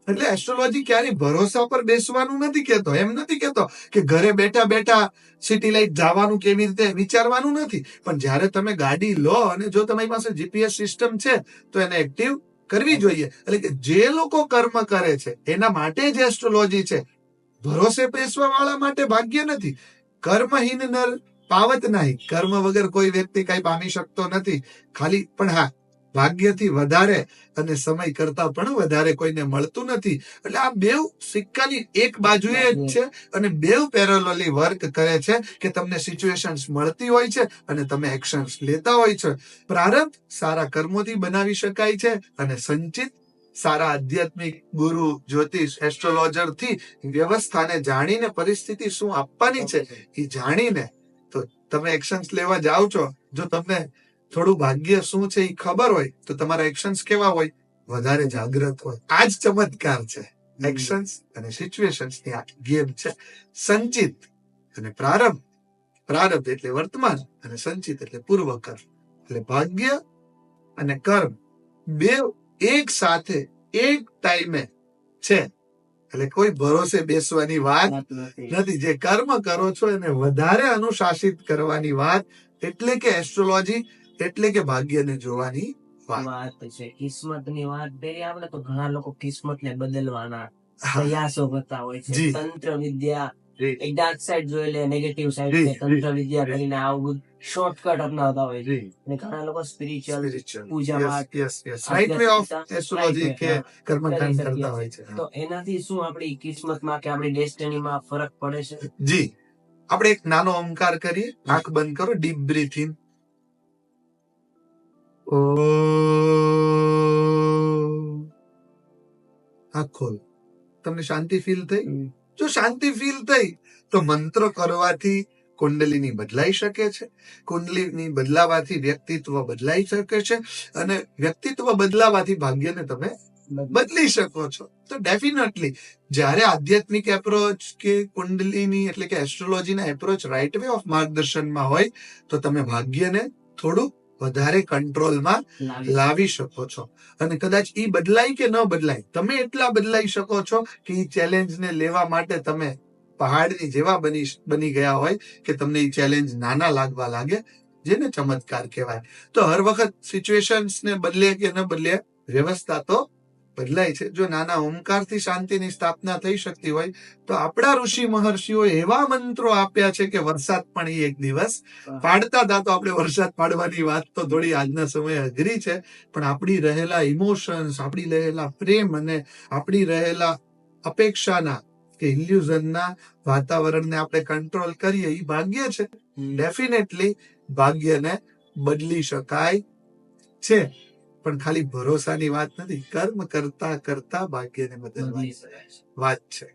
એટલે એસ્ટ્રોલોજી ક્યારે ભરોસા પર બેસવાનું નથી કહેતો. એમ નથી કહેતો કે ઘરે બેઠા બેઠા સિટી લાઈટ જવાનું કેવી રીતે વિચારવાનું નથી, પણ જ્યારે તમે ગાડી લો અને જો તમારી પાસે જીપીએસ સિસ્ટમ છે તો એને એક્ટિવ કરવી જોઈએ. એટલે કે જે લોકો કર્મ કરે છે એના માટે જ એસ્ટ્રોલોજી છે. ભરોસે બેસવા વાળા માટે ભાગ્ય નથી. કર્મહીન નર પાવત નહીં. કર્મ વગર કોઈ વ્યક્તિ કઈ પામી શકતો નથી. ખાલી પણ હા, ભાગ્યથી વધારે અને સમય કરતા પણ વધારે કોઈને મળતું નથી. એટલે આ બેવ સિક્કાની એક બાજુએ જ છે, અને બેવ પેરેલલી વર્ક કરે છે કે તમને સિચ્યુએશન્સ મળતી હોય છે અને તમે એક્શન્સ લેતા હોય છે. પ્રારબ્ધ સારા કર્મોથી બનાવી શકાય છે, અને સંચિત સારા આધ્યાત્મિક ગુરુ, જ્યોતિષ, એસ્ટ્રોલોજર થી વ્યવસ્થાને જાણીને પરિસ્થિતિ શું આપવાની છે એ જાણીને તો તમે એક્શન્સ લેવા જાઓ છો. જો તમને થોડું ભાગ્ય શું છે એ ખબર હોય તો તમારા એક્શન્સ કેવા હોય? વધારે જાગૃત હોય. આ જ ચમત્કાર છે. એક્શન્સ અને સિચ્યુએશન્સ ની આખી ગેમ છે. સંચિત અને પ્રારબ્ધ. પ્રારબ્ધ એટલે વર્તમાન, અને સંચિત એટલે પૂર્વ કર્મ. એટલે ભાગ્ય અને કર્મ બે એક સાથે એક ટાઈમે છે. એટલે કોઈ ભરોસે બેસવાની વાત નથી. જે કર્મ કરો છો એને વધારે અનુશાસિત કરવાની વાત, એટલે કે એસ્ટ્રોલોજી, એટલે કે ભાગ્યને જોવાની વાત છે. કિસ્મતની વાત કરીએ આપણે તો ઘણા લોકો કિસ્મતને બદલવાના પ્રયાસો કરતા હોય છે. તંત્ર વિદ્યા જી એક ડાર્ક સાઈડ જોઈ લે, નેગેટિવ સાઈડ જી, કે તંત્ર જી, વિદ્યા જી. કરીને આવું શોર્ટકટ અપનાવતા હોય છે. જી અને ઘણા લોકો સ્પિરિચ્યુઅલ સ્પિરિચ્યુઅલ પૂજા પાઠ, રાઈટ વે ઓફ આધ્યાત્મિકતા એસ્ટ્રોલોજી right કે way, કરી કર્મકાંડ શકીએ કરતા છીએ. હોય છે. તો એનાથી શું આપણી કિસ્મતમાં કે આપણી ડેસ્ટિનીમાં ફરક પડે છે? જી આપણે એક નાનો ઓમકાર કરીએ, આંખ બંધ કરો, ડીપ બ્રીથ ઇન. આંખ ખોલ. તમને શાંતિ ફીલ થઈ? જો શાંતિ ફીલ થઈ તો મંત્ર કરવાથી કુંડલીની બદલાઈ શકે છે. કુંડલીની બદલાવાથી વ્યક્તિત્વ બદલાઈ શકે છે અને વ્યક્તિત્વ બદલાવાથી ભાગ્યને તમે બદલી શકો છો. તો ડેફિનેટલી જ્યારે આધ્યાત્મિક એપ્રોચ કે કુંડલીની એટલે કે એસ્ટ્રોલોજીના એપ્રોચ રાઈટ વે ઓફ માર્ગદર્શનમાં હોય તો તમે ભાગ્યને થોડું વધારે કંટ્રોલમાં લાવી શકો છો. અને કદાચ ઈ બદલાય કે ન બદલાય, તમે એટલા બદલાઈ શકો છો કે ઈ ચેલેન્જને લેવા માટે તમે પહાડની જેવા બની ગયા હોય કે તમને ઈ ચેલેન્જ નાના લાગવા લાગે, જેને ચમત્કાર કહેવાય. તો હર વખત સિચ્યુએશન્સને બદલે કે ન બદલે, વ્યવસ્થા તો બદલાય છે. જો નાના ઓમકારથી શાંતિની સ્થાપના થઈ શકતી હોય તો આપણા ઋષિ મહર્ષિઓએ એવા મંત્રો આપ્યા છે કે વરસાદ પણ ઈ એક દિવસ પાડતા હતા. તો આપણે વરસાદ પાડવાની વાત તો થોડી આજના સમયે અઘરી છે, પણ આપણી રહેલા ઇમોશન્સ, આપણી રહેલા પ્રેમ અને આપણી રહેલા અપેક્ષાના કે ઇલ્યુઝનના વાતાવરણને આપણે કંટ્રોલ કરીએ, એ ભાગ્ય છે. ડેફિનેટલી ભાગ્યને બદલી શકાય છે, પણ ખાલી ભરોસાની વાત નથી, કર્મ કરતા કરતા ભાગ્યને બદલવાની વાત છે.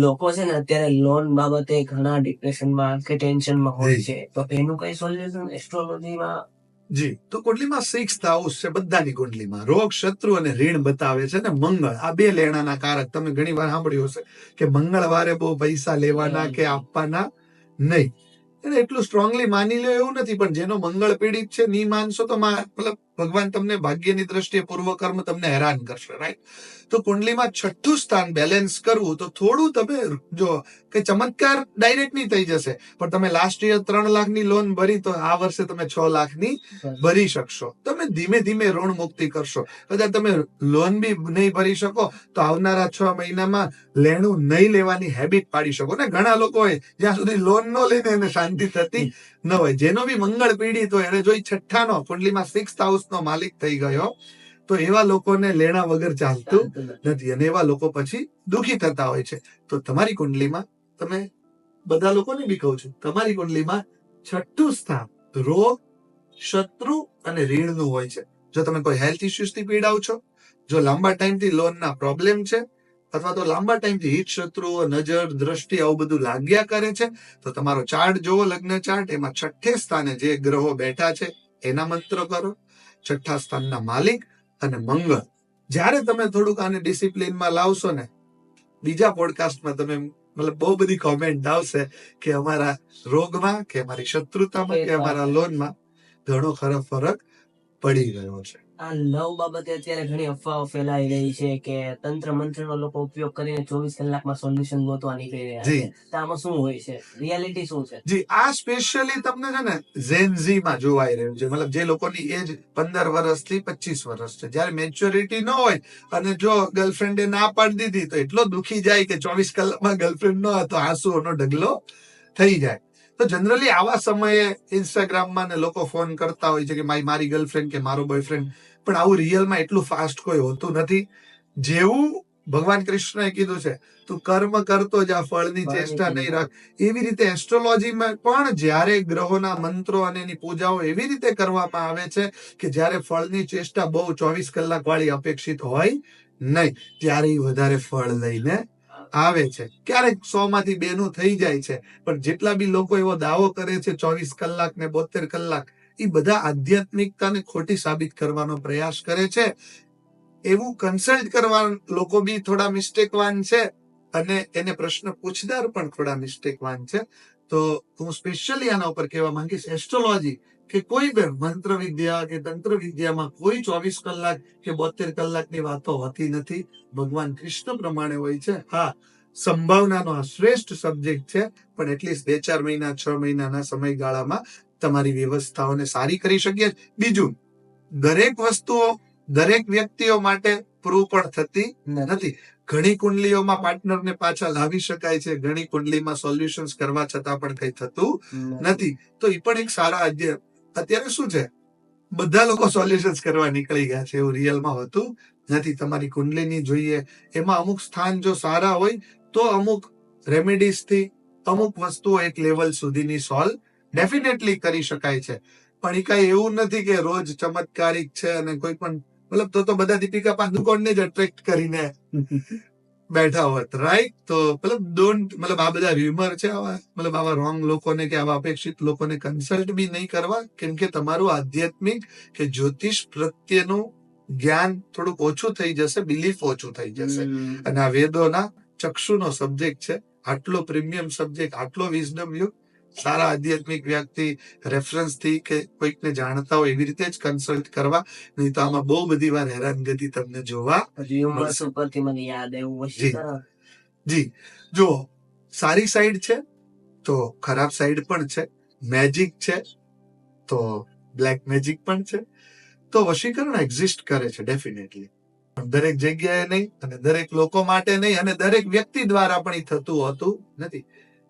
લોકો છે ને અત્યારે લોન બાબતે ઘણા ડિપ્રેશનમાં કે ટેન્શનમાં હોય છે, તો એનું કઈ સોલ્યુશન એસ્ટ્રોલોજીમાં? જી, તો કુંડલીમાં 6th હાઉસ છે બધાની કુંડલીમાં. રોગ, શત્રુ અને ઋણ બતાવે છે ને મંગળ. આ બે લેણાના કારક. તમે ઘણી વાર સાંભળ્યું હશે કે મંગળવારે બહુ પૈસા લેવાના કે આપવાના નહીં. એને એટલું સ્ટ્રોંગલી માની લો એવું નથી, પણ જેનો મંગળ પીડિત છે ની માનશો તો મતલબ ભગવાન તમને ભાગ્યની દ્રષ્ટિએ પૂર્વ કર્મ તમને હેરાન કરશે, રાઈટ? તો કુંડલીમાં 6ઠું સ્થાન બેલેન્સ કરવું તો થોડું તમે જો કે ચમત્કાર ડાયરેક્ટ નહીં થઈ જશે, પણ તમે લાસ્ટ યર 3 લાખની લોન ભરી તો આ વર્ષે તમે 6 લાખની ભરી શકશો. તમે ધીમે ધીમે ઋણ મુક્તિ કરશો. કદાચ તમે લોન બી નહીં ભરી શકો તો આવનારા 6 મહિનામાં લેણું નહીં લેવાની હેબિટ પાડી શકો. ને ઘણા લોકો હોય જ્યાં સુધી લોન ન લઈને એને શાંતિ થતી ન હોય. જેનો બી મંગળ પીડિત હોય એને જોઈ 6ઠાનો કુંડલીમાં 6th હાઉસનો માલિક થઈ ગયો તો એવા લોકોને લેણા વગર ચાલતું નથી, અને એવા લોકો પછી દુખી થતા હોય છે. તો તમારી કુંડલીમાં, તમે બધા લોકોને બી કહું છું, તમારી કુંડલીમાં 6ઠું સ્થાન રોગ, શત્રુ અને ઋણનું હોય છે. જો તમે કોઈ હેલ્થ ઇસ્યુઝથી પીડાવ છો, જો લાંબા ટાઈમથી લોનના પ્રોબ્લેમ છે, અથવા તો લાંબા ટાઈમથી હિત, શત્રુઓ, નજર, દ્રષ્ટિ આવું બધું લાગ્યા કરે છે, તો તમારો ચાર્ટ જોવો, લગ્ન ચાર્ટ. એમાં 6ઠે સ્થાને જે ગ્રહો બેઠા છે એના મંત્ર કરો. 6ઠ્ઠા સ્થાનના માલિક અને મંગળ. જ્યારે તમે થોડુંક આને ડિસિપ્લિનમાં લાવશો ને, બીજા પોડકાસ્ટમાં તમે મતલબ બહુ બધી કોમેન્ટ આવશે કે અમારા રોગમાં કે અમારી શત્રુતામાં કે અમારા લોનમાં ઘણો ખરો ફરક પડી ગયો છે. આ લવ બાબતે અત્યારે ઘણી અફવાઓ ફેલાઈ રહી છે કે તંત્ર મંત્રનો લોકો ઉપયોગ કરીને 24 કલાકમાં સોલ્યુશન ગોતવા નીકળી રહ્યા છે. તો આમાં શું હોય છે? રિયાલિટી શું છે? જી, આ સ્પેશિયલી તમને છે ને ઝેનઝીમાં જોવાઈ રહ્યું છે. મતલબ જે લોકોની એજ 15 વર્ષથી 25 વર્ષ છે, જ્યારે મેચ્યોરિટી ન હોય અને જો ગર્લફ્રેન્ડે ના પાડી દીધી તો એટલો દુખી જાય કે 24 કલાકમાં ગર્લફ્રેન્ડ ન હતો, આંસુઓનો ઢગલો થઈ જાય. તો જનરલી આવા સમયે ઇન્સ્ટાગ્રામમાં ને લોકો ફોન કરતા હોય છે કે મારી ગર્લફ્રેન્ડ કે મારો બોયફ્રેન્ડ, પણ આવું રિયલમાં એટલું ફાસ્ટ કોઈ હોતું નથી. જેવું ભગવાન કૃષ્ણએ કીધું છે, તું કર્મ કરતો જા, ફળની ચેષ્ટા નહીં રાખ, એવી રીતે એસ્ટ્રોલોજીમાં પણ જ્યારે ગ્રહોના મંત્રો અને એની પૂજાઓ એવી રીતે કરવામાં આવે છે કે જ્યારે ફળની ચેષ્ટા બહુ 24 કલાક વાળી અપેક્ષિત હોય નહીં, ત્યારે એ વધારે ફળ લઈને આવે છે. ક્યારેક 100 માંથી 2 નું થઈ જાય છે, પણ જેટલા બી લોકો એવો દાવો કરે છે 24 કલાક ને 72 કલાક, એ બધા આધ્યાત્મિકતાને ખોટી સાબિત કરવાનો પ્રયાસ કરે છે. એવું કન્સલ્ટ કરવા લોકો બી થોડા મિસ્ટેકવાન છે, અને એને પ્રશ્ન પૂછનાર પણ થોડા મિસ્ટેકવાન છે. તો હું સ્પેશિયલી આના ઉપર કહેવા માંગીશ, એસ્ટ્રોલોજી કે કોઈ પણ મંત્ર વિદ્યા કે તંત્ર વિદ્યામાં કોઈ 24 કલાક કે 72 કલાકની વાતો હોતી નથી. ભગવાન કૃષ્ણ પ્રમાણે હોય છે. હા, સંભાવનાનો આ શ્રેષ્ઠ સબ્જેક્ટ છે, પણ એટલીસ્ટ 2-4 મહિના 6 મહિનાના સમયગાળામાં તમારી વ્યવસ્થાઓને સારી કરી શકીએ. બીજું, દરેક વસ્તુઓ દરેક વ્યક્તિઓ માટે પ્રૂવ પણ થતી નથી. ઘણી કુંડલીઓમાં પાર્ટનરને પાછા લાવી શકાય છે, ઘણી કુંડલીમાં સોલ્યુશન્સ કરવા છતાં પણ કઈ થતું નથી. તો એ પણ એક સારા અધ્યયન. અત્યારે શું છે, બધા લોકો સોલ્યુશન્સ કરવા નીકળી ગયા છે, એવું રિયલમાં હોતું નથી. તમારી કુંડલીની જોઈએ, એમાં અમુક સ્થાન જો સારા હોય તો અમુક રેમેડીઝ થી અમુક વસ્તુઓ એક લેવલ સુધીની સોલ્વ ડેફિનેટલી કરી શકાય છે. પણ એ કઈ એવું નથી કે રોજ ચમત્કારિક છે અને કોઈ પણ મતલબ તો બધા દીપિકા પાદુકોણને જ અટ્રેક્ટ કરીને બેઠા હોત, રાઈટ? તો મતલબ આ બધા ર્યુમર છે, આવા રોંગ લોકોને કે આવા અપેક્ષિત લોકોને કન્સલ્ટ બી નહીં કરવા, કેમ કે તમારું આધ્યાત્મિક કે જ્યોતિષ પ્રત્યેનું જ્ઞાન થોડુંક ઓછું થઈ જશે, બિલીફ ઓછું થઈ જશે. અને આ વેદોના ચક્ષુનો સબ્જેક્ટ છે, આટલો પ્રીમિયમ સબ્જેક્ટ, આટલો વિઝડમ યુક્ત, સારા આધ્યાત્મિક વ્યક્તિ રેફરન્સ થી કે કોઈકને જાણતા હોય એવી રીતે જ કન્સલ્ટ કરવા, નહીં તો આમાં બહુ બધી વાર હેરાનગતિ તમને જોવા હ્યુમર્સ ઉપરથી મને યાદ આવ્યું વશીકરણ. જી. જો સારી સાઈડ છે તો ખરાબ સાઈડ પણ છે, મેજિક છે તો બ્લેક મેજિક પણ છે. તો વશીકરણ એક્ઝિસ્ટ કરે છે ડેફિનેટલી, પણ દરેક જગ્યાએ નહીં અને દરેક લોકો માટે નહીં અને દરેક વ્યક્તિ દ્વારા પણ એ થતું હોતું નથી.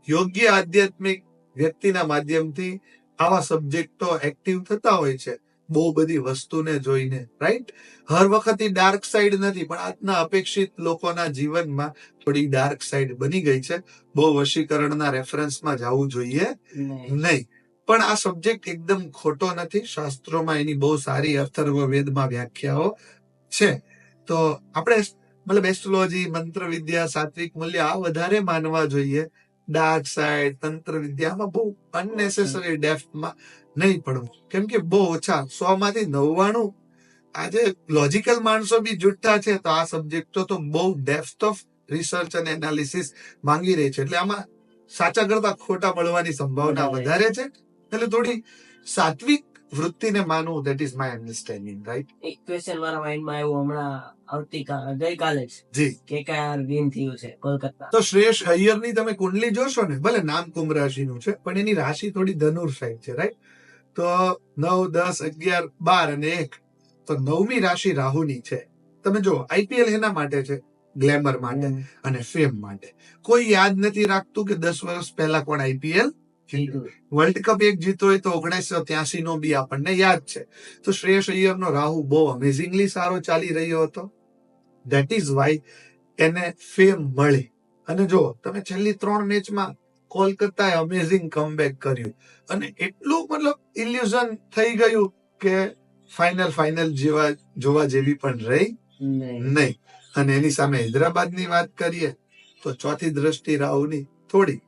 યોગ્ય આધ્યાત્મિક વ્યક્તિના માધ્યમથી આવા સબ્જેક્ટો એક્ટિવ થતા હોય છે, બહુ બધી વસ્તુને જોઈને, રાઈટ? હર વખત ડાર્ક સાઈડ નથી, પણ આજના અપેક્ષિત લોકોના જીવનમાં થોડી ડાર્ક સાઈડ બની ગઈ છે. બહુ વશીકરણના રેફરન્સમાં જવું જોઈએ નહીં. પણ આ સબ્જેક્ટ એકદમ ખોટો નથી, શાસ્ત્રોમાં એની બહુ સારી અથર્વવેદમાં વ્યાખ્યાઓ છે. તો આપણે મતલબ એસ્ટ્રોલોજી, મંત્ર વિદ્યા, સાત્વિક મૂલ્ય આ વધારે માનવા જોઈએ. ડાર્ક સાઈડ, તંત્ર વિદ્યામાં બહુ અનનેસેસરી ડેપ્થમાં નહીં પડવું, કેમ કે બહુ ઓછા 100 માંથી 99 આજે લોજિકલ માણસો બી જુઠ્ઠા છે. તો આ સબ્જેક્ટો તો બહુ ડેપ્થ ઓફ રિસર્ચ અને એનાલિસિસ માંગી રહી છે, એટલે આમાં સાચા કરતા ખોટા મળવાની સંભાવના વધારે છે. એટલે થોડી સાત્વિક વૃત્તિને માનવું, that is my understanding, right? એક ક્વેશ્ચન મારા માઇન્ડમાં આવ્યું હમણાં ગઈકાલે જ, જી. KKR વિન થયું છે કોલકાતા. તો શ્રેયસ અય્યરની તમે કુંડલી જોશો ને, ભલે નામ કુંભ રાશિનું છે પણ એની રાશિ થોડી ધનુર સાઈડ છે, રાઈટ? તો 9, 10, 11, 12 અને 1, તો 9મી રાશિ રાહુની છે. તમે જો IPL એના માટે છે, ગ્લેમર માટે અને ફેમ માટે. કોઈ યાદ નથી રાખતું કે 10 વર્ષ પહેલા કોણ IPL વર્લ્ડ કપ એક જીતો હોય તો 1983 નો બી આપણને યાદ છે. તો શ્રેયસ અય્યરનો રાહુ બહુ અમેઝિંગલી સારો ચાલી રહ્યો હતો. ધેટ ઇઝ વાય એને ફેમ મળી. અને જો તમે છેલ્લી 3 મેચમાં કોલકાતાએ અમેઝિંગ કમબેક કર્યું અને એટલું મતલબ ઇલ્યુઝન થઈ ગયું કે ફાઇનલ જેવા જોવા જેવી પણ રહી નહીં. અને એની સામે હૈદરાબાદની વાત કરીએ તો ચોથી દ્રષ્ટિ રાહુની થોડી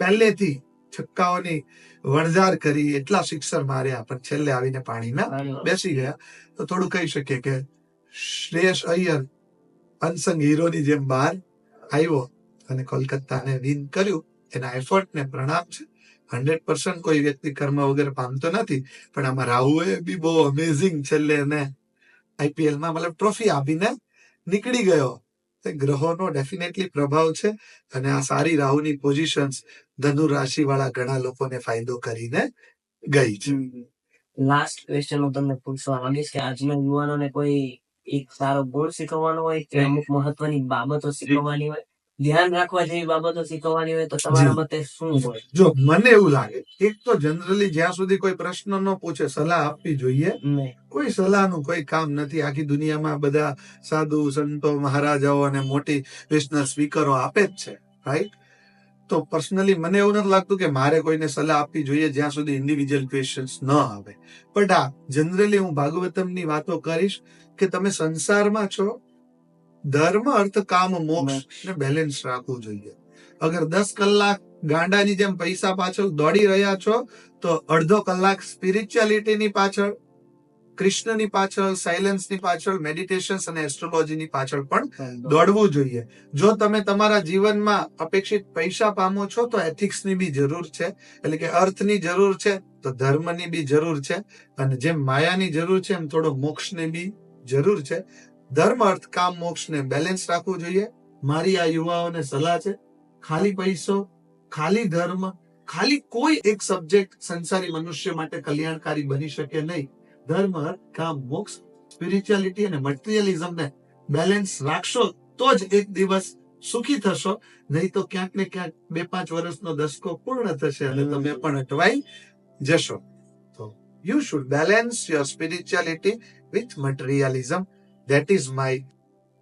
પહેલેથી છક્કાઓની વણઝાર કરી, એટલા સિક્સર માર્યા પણ છેલ્લે આવીને પાણીમાં બેસી ગયા. તો થોડું કહી શકીએ કે શ્રેયસ અય્યર અનસંગ હીરોની જેમ બહાર આવ્યો અને કોલકાતાને વિન કર્યું. એના એફર્ટને પ્રણામ છે. 100% કોઈ વ્યક્તિ કર્મ વગર પામતો નથી, પણ આમાં રાહુએ બી બહુ અમેઝિંગ છેલ્લે એને IPLમાં મતલબ ટ્રોફી આપીને નીકળી ગયો. ગ્રહોનો ડેફિનેટલી પ્રભાવ છે અને આ સારી રાહુની પોઝિશન્સ ધનુ રાશિ વાળા ઘણા લોકોને ફાયદો કરીને ગઈ છે. લાસ્ટ ક્વેશ્ચન હું તમને પૂછવા માંગીશ કે આજના યુવાનોને કોઈ એક સારો ગુણ શીખવવાનો હોય કે અમુક મહત્વની બાબતો શીખવવાની હોય, ધ્યાન રાખવા જેવી બાબતો શીખવવાની હોય, તો તમારા મતે શું હોય? જો મને એવું લાગે, એક તો જનરલી જ્યાં સુધી કોઈ પ્રશ્ન ન પૂછે સલાહ આપવી જોઈએ. કોઈ સલાહનું કોઈ કામ નથી. આખી દુનિયામાં બધા સાધુ સંતો મહારાજાઓ અને મોટિવેશનલ સ્પીકરો આપે જ છે, રાઈટ? તો પર્સનલી મને એવું નથી લાગતું કે મારે કોઈને સલાહ આપવી જોઈએ જ્યાં સુધી ઇન્ડિવિજ્યુઅલ ક્વેશ્ચન્સ ન આવે. બટ હા, જનરલી હું ભાગવતમની વાતો કરીશ કે તમે સંસારમાં છો, ધર્મ, અર્થ, કામ, મોક્ષ ને બેલેન્સ રાખવું જોઈએ. અગર 10 કલાક ગાંડાની જેમ પૈસા પાછળ દોડી રહ્યા છો તો અડધો કલાક સ્પિરિચ્યુઆલિટીની પાછળ, કૃષ્ણની પાછળ, સાયલન્સની પાછળ, મેડિટેશન અને એસ્ટ્રોલોજીની પાછળ પણ દોડવું જોઈએ. જો તમે તમારા જીવનમાં અપેક્ષિત પૈસા પામો છો તો એથિક્સની બી જરૂર છે, એટલે કે અર્થની જરૂર છે તો ધર્મની બી જરૂર છે. અને જેમ માયાની જરૂર છે એમ થોડો મોક્ષની બી જરૂર છે. ધર્મ, અર્થ, કામ, મોક્ષને બેલેન્સ રાખવું જોઈએ. મારી આ યુવાઓને સલાહ છે, ખાલી પૈસો, ખાલી ધર્મ, ખાલી કોઈ એક સબ્જેક્ટ સંસારી મનુષ્ય માટે કલ્યાણકારી બની શકે નહીં. ધર્મ, અર્થ, કામ, મોક્ષ, સ્પિરિચ્યુઆલિટી અને મટીરિયલિઝમને બેલેન્સ રાખશો તો જ એક દિવસ સુખી થશો, નહીં તો ક્યાંક ને ક્યાંક 2-5 વર્ષનો દસકો પૂર્ણ થશે અને તમે પણ અટવાઈ જશો. તો you should balance your spirituality with materialism. That is my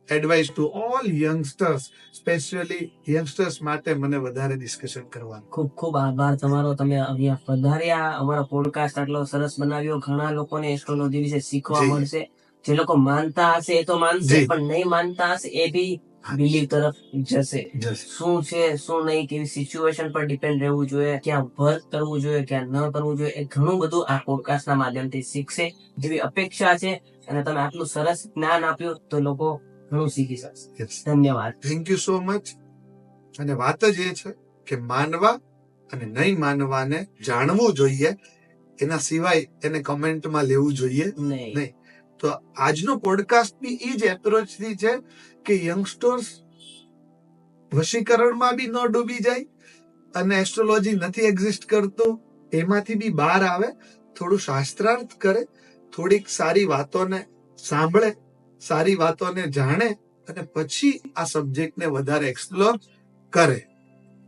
advice to all youngsters. Specially youngsters માટે મને વધારે ડિસ્કશન કરવાનું. ખૂબ ખૂબ આભાર તમારો. તમે અહીંયા પધાર્યા, અમારો પોડકાસ્ટ આટલો સરસ બનાવ્યો. ઘણા લોકોને એસ્ટ્રોલોજી વિશે શીખવા જી. મળશે. જે લોકો માનતા હશે એ તો માનશે, જી. પણ નહીં માનતા હશે એ બી બિલીવ તરફ જશે. જશે. શું છે શું નહીં, કેવી સિચ્યુએશન પર ડિપેન્ડ રહેવું જોઈએ, ક્યાં વર્ક કરવું જોઈએ, ક્યાં ન કરવું જોઈએ, એ ઘણું બધું આ પોડકાસ્ટના માધ્યમથી શીખશે જેવી અપેક્ષા છે. અને તમે આટલું સરસ જ્ઞાન આપ્યું તો લોકો ઘણું શીખી શકશે. Yes. ધન્યવાદ. Thank you so much. અને વાત જ એ છે કે માનવા અને નહીં માનવાને જાણવું જોઈએ, એના સિવાય એને કમેન્ટમાં લેવું જોઈએ નહીં. નહીં. તો આજનો પોડકાસ્ટ બી એ જ એપ્રોચથી છે કે યંગસ્ટર્સ વશીકરણમાં બી ન ડૂબી જાય અને એસ્ટ્રોલોજી નથી એક્ઝિસ્ટ કરતું એમાંથી બી બહાર આવે, થોડું શાસ્ત્રાર્થ કરે, થોડીક સારી વાતોને સાંભળે, સારી વાતોને જાણે અને પછી આ સબ્જેક્ટને વધારે એક્સપ્લોર કરે.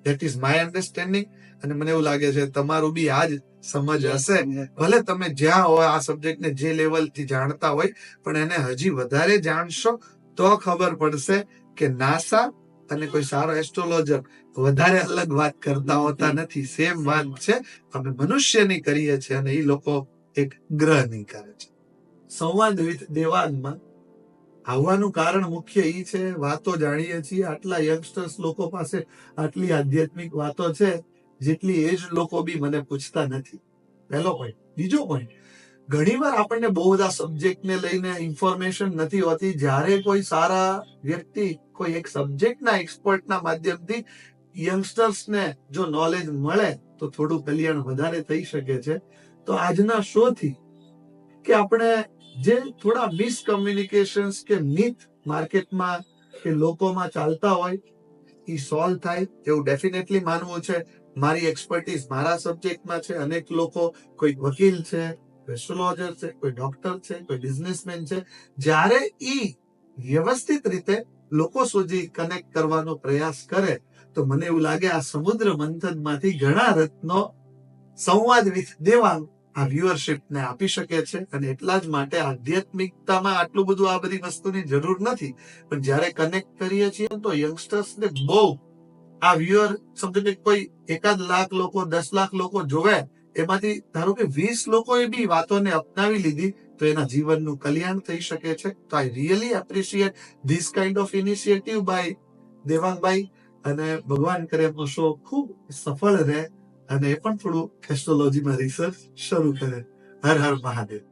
That is my understanding. અને મને એવું લાગે છે તમારું બી આ જ સમજ હશે. ભલે તમે જ્યાં હોય આ સબ્જેક્ટને જે લેવલથી જાણતા હોય, પણ એને હજી વધારે જાણશો તો ખબર પડશે કે નાસા અને કોઈ સારો એસ્ટ્રોલોજર વધારે અલગ વાત કરતા હોતા નથી. સેમ વાત છે અમે મનુષ્યની કરીએ છીએ અને એ લોકો એક ગ્રહની કરે છે. સંવાદ વિથ દેવાંગમાં આવવાનું કારણ મુખ્ય ઈ છે, વાતો જાણીએ છીએ, આટલા યંગસ્ટર્સ લોકો પાસે આટલી આધ્યાત્મિક વાતો છે જેટલી એજ લોકો બી મને પૂછતા નથી. પહેલો પોઈન્ટ. બીજો પોઈન્ટ, ઘણીવાર આપણને બહુ બધા સબ્જેક્ટને લઈને ઇન્ફોર્મેશન નથી હોતી. જ્યારે કોઈ સારા વ્યક્તિ કોઈ એક સબ્જેક્ટના એક્સપર્ટના માધ્યમથી યંગસ્ટર્સને જો નોલેજ મળે તો થોડું કલ્યાણ વધારે થઈ શકે છે. તો આજના શોથી કે આપણે જે થોડા મિસકમ્યુનિકેશન્સ કે મિથ માર્કેટમાં કે લોકોમાં ચાલતા હોય એ સોલ્વ થાય એવું ડેફિનેટલી માનવું છે. મારી એક્સપર્ટીઝ મારા સબ્જેક્ટમાં છે. અનેક લોકો, કોઈ વકીલ છે, એસ્ટ્રોલોજર છે, કોઈ ડોક્ટર છે, કોઈ બિઝનેસમેન છે. જ્યારે ઈ વ્યવસ્થિત રીતે લોકો સુધી કનેક્ટ કરવાનો પ્રયાસ કરે તો મને એવું લાગે આ સમુદ્ર મંથનમાંથી ઘણા રત્નો સંવાદ વિથ દેવાંગ આ વ્યુઅરશિપને આપી શકે છે. અને એટલા જ માટે આધ્યાત્મિકતામાં આટલું બધું આ બધી વસ્તુની જરૂર નથી, પણ જ્યારે કનેક્ટ કરીએ છીએ તો યંગસ્ટર્સને બહુ આ વ્યુઅર સમજો કે કોઈ 1 લાખ લોકો 10 લાખ લોકો જોવે, એમાંથી ધારો કે 20 લોકોએ બી વાતોને અપનાવી લીધી તો એના જીવનનું કલ્યાણ થઈ શકે છે. તો I really appreciate this kind of initiative by Devangbhai. અને ભગવાન કરે એમનો શો ખૂબ સફળ રહે અને એ પણ થોડું એસ્ટ્રોલોજીમાં રિસર્ચ શરૂ કરે. હર હર મહાદેવ.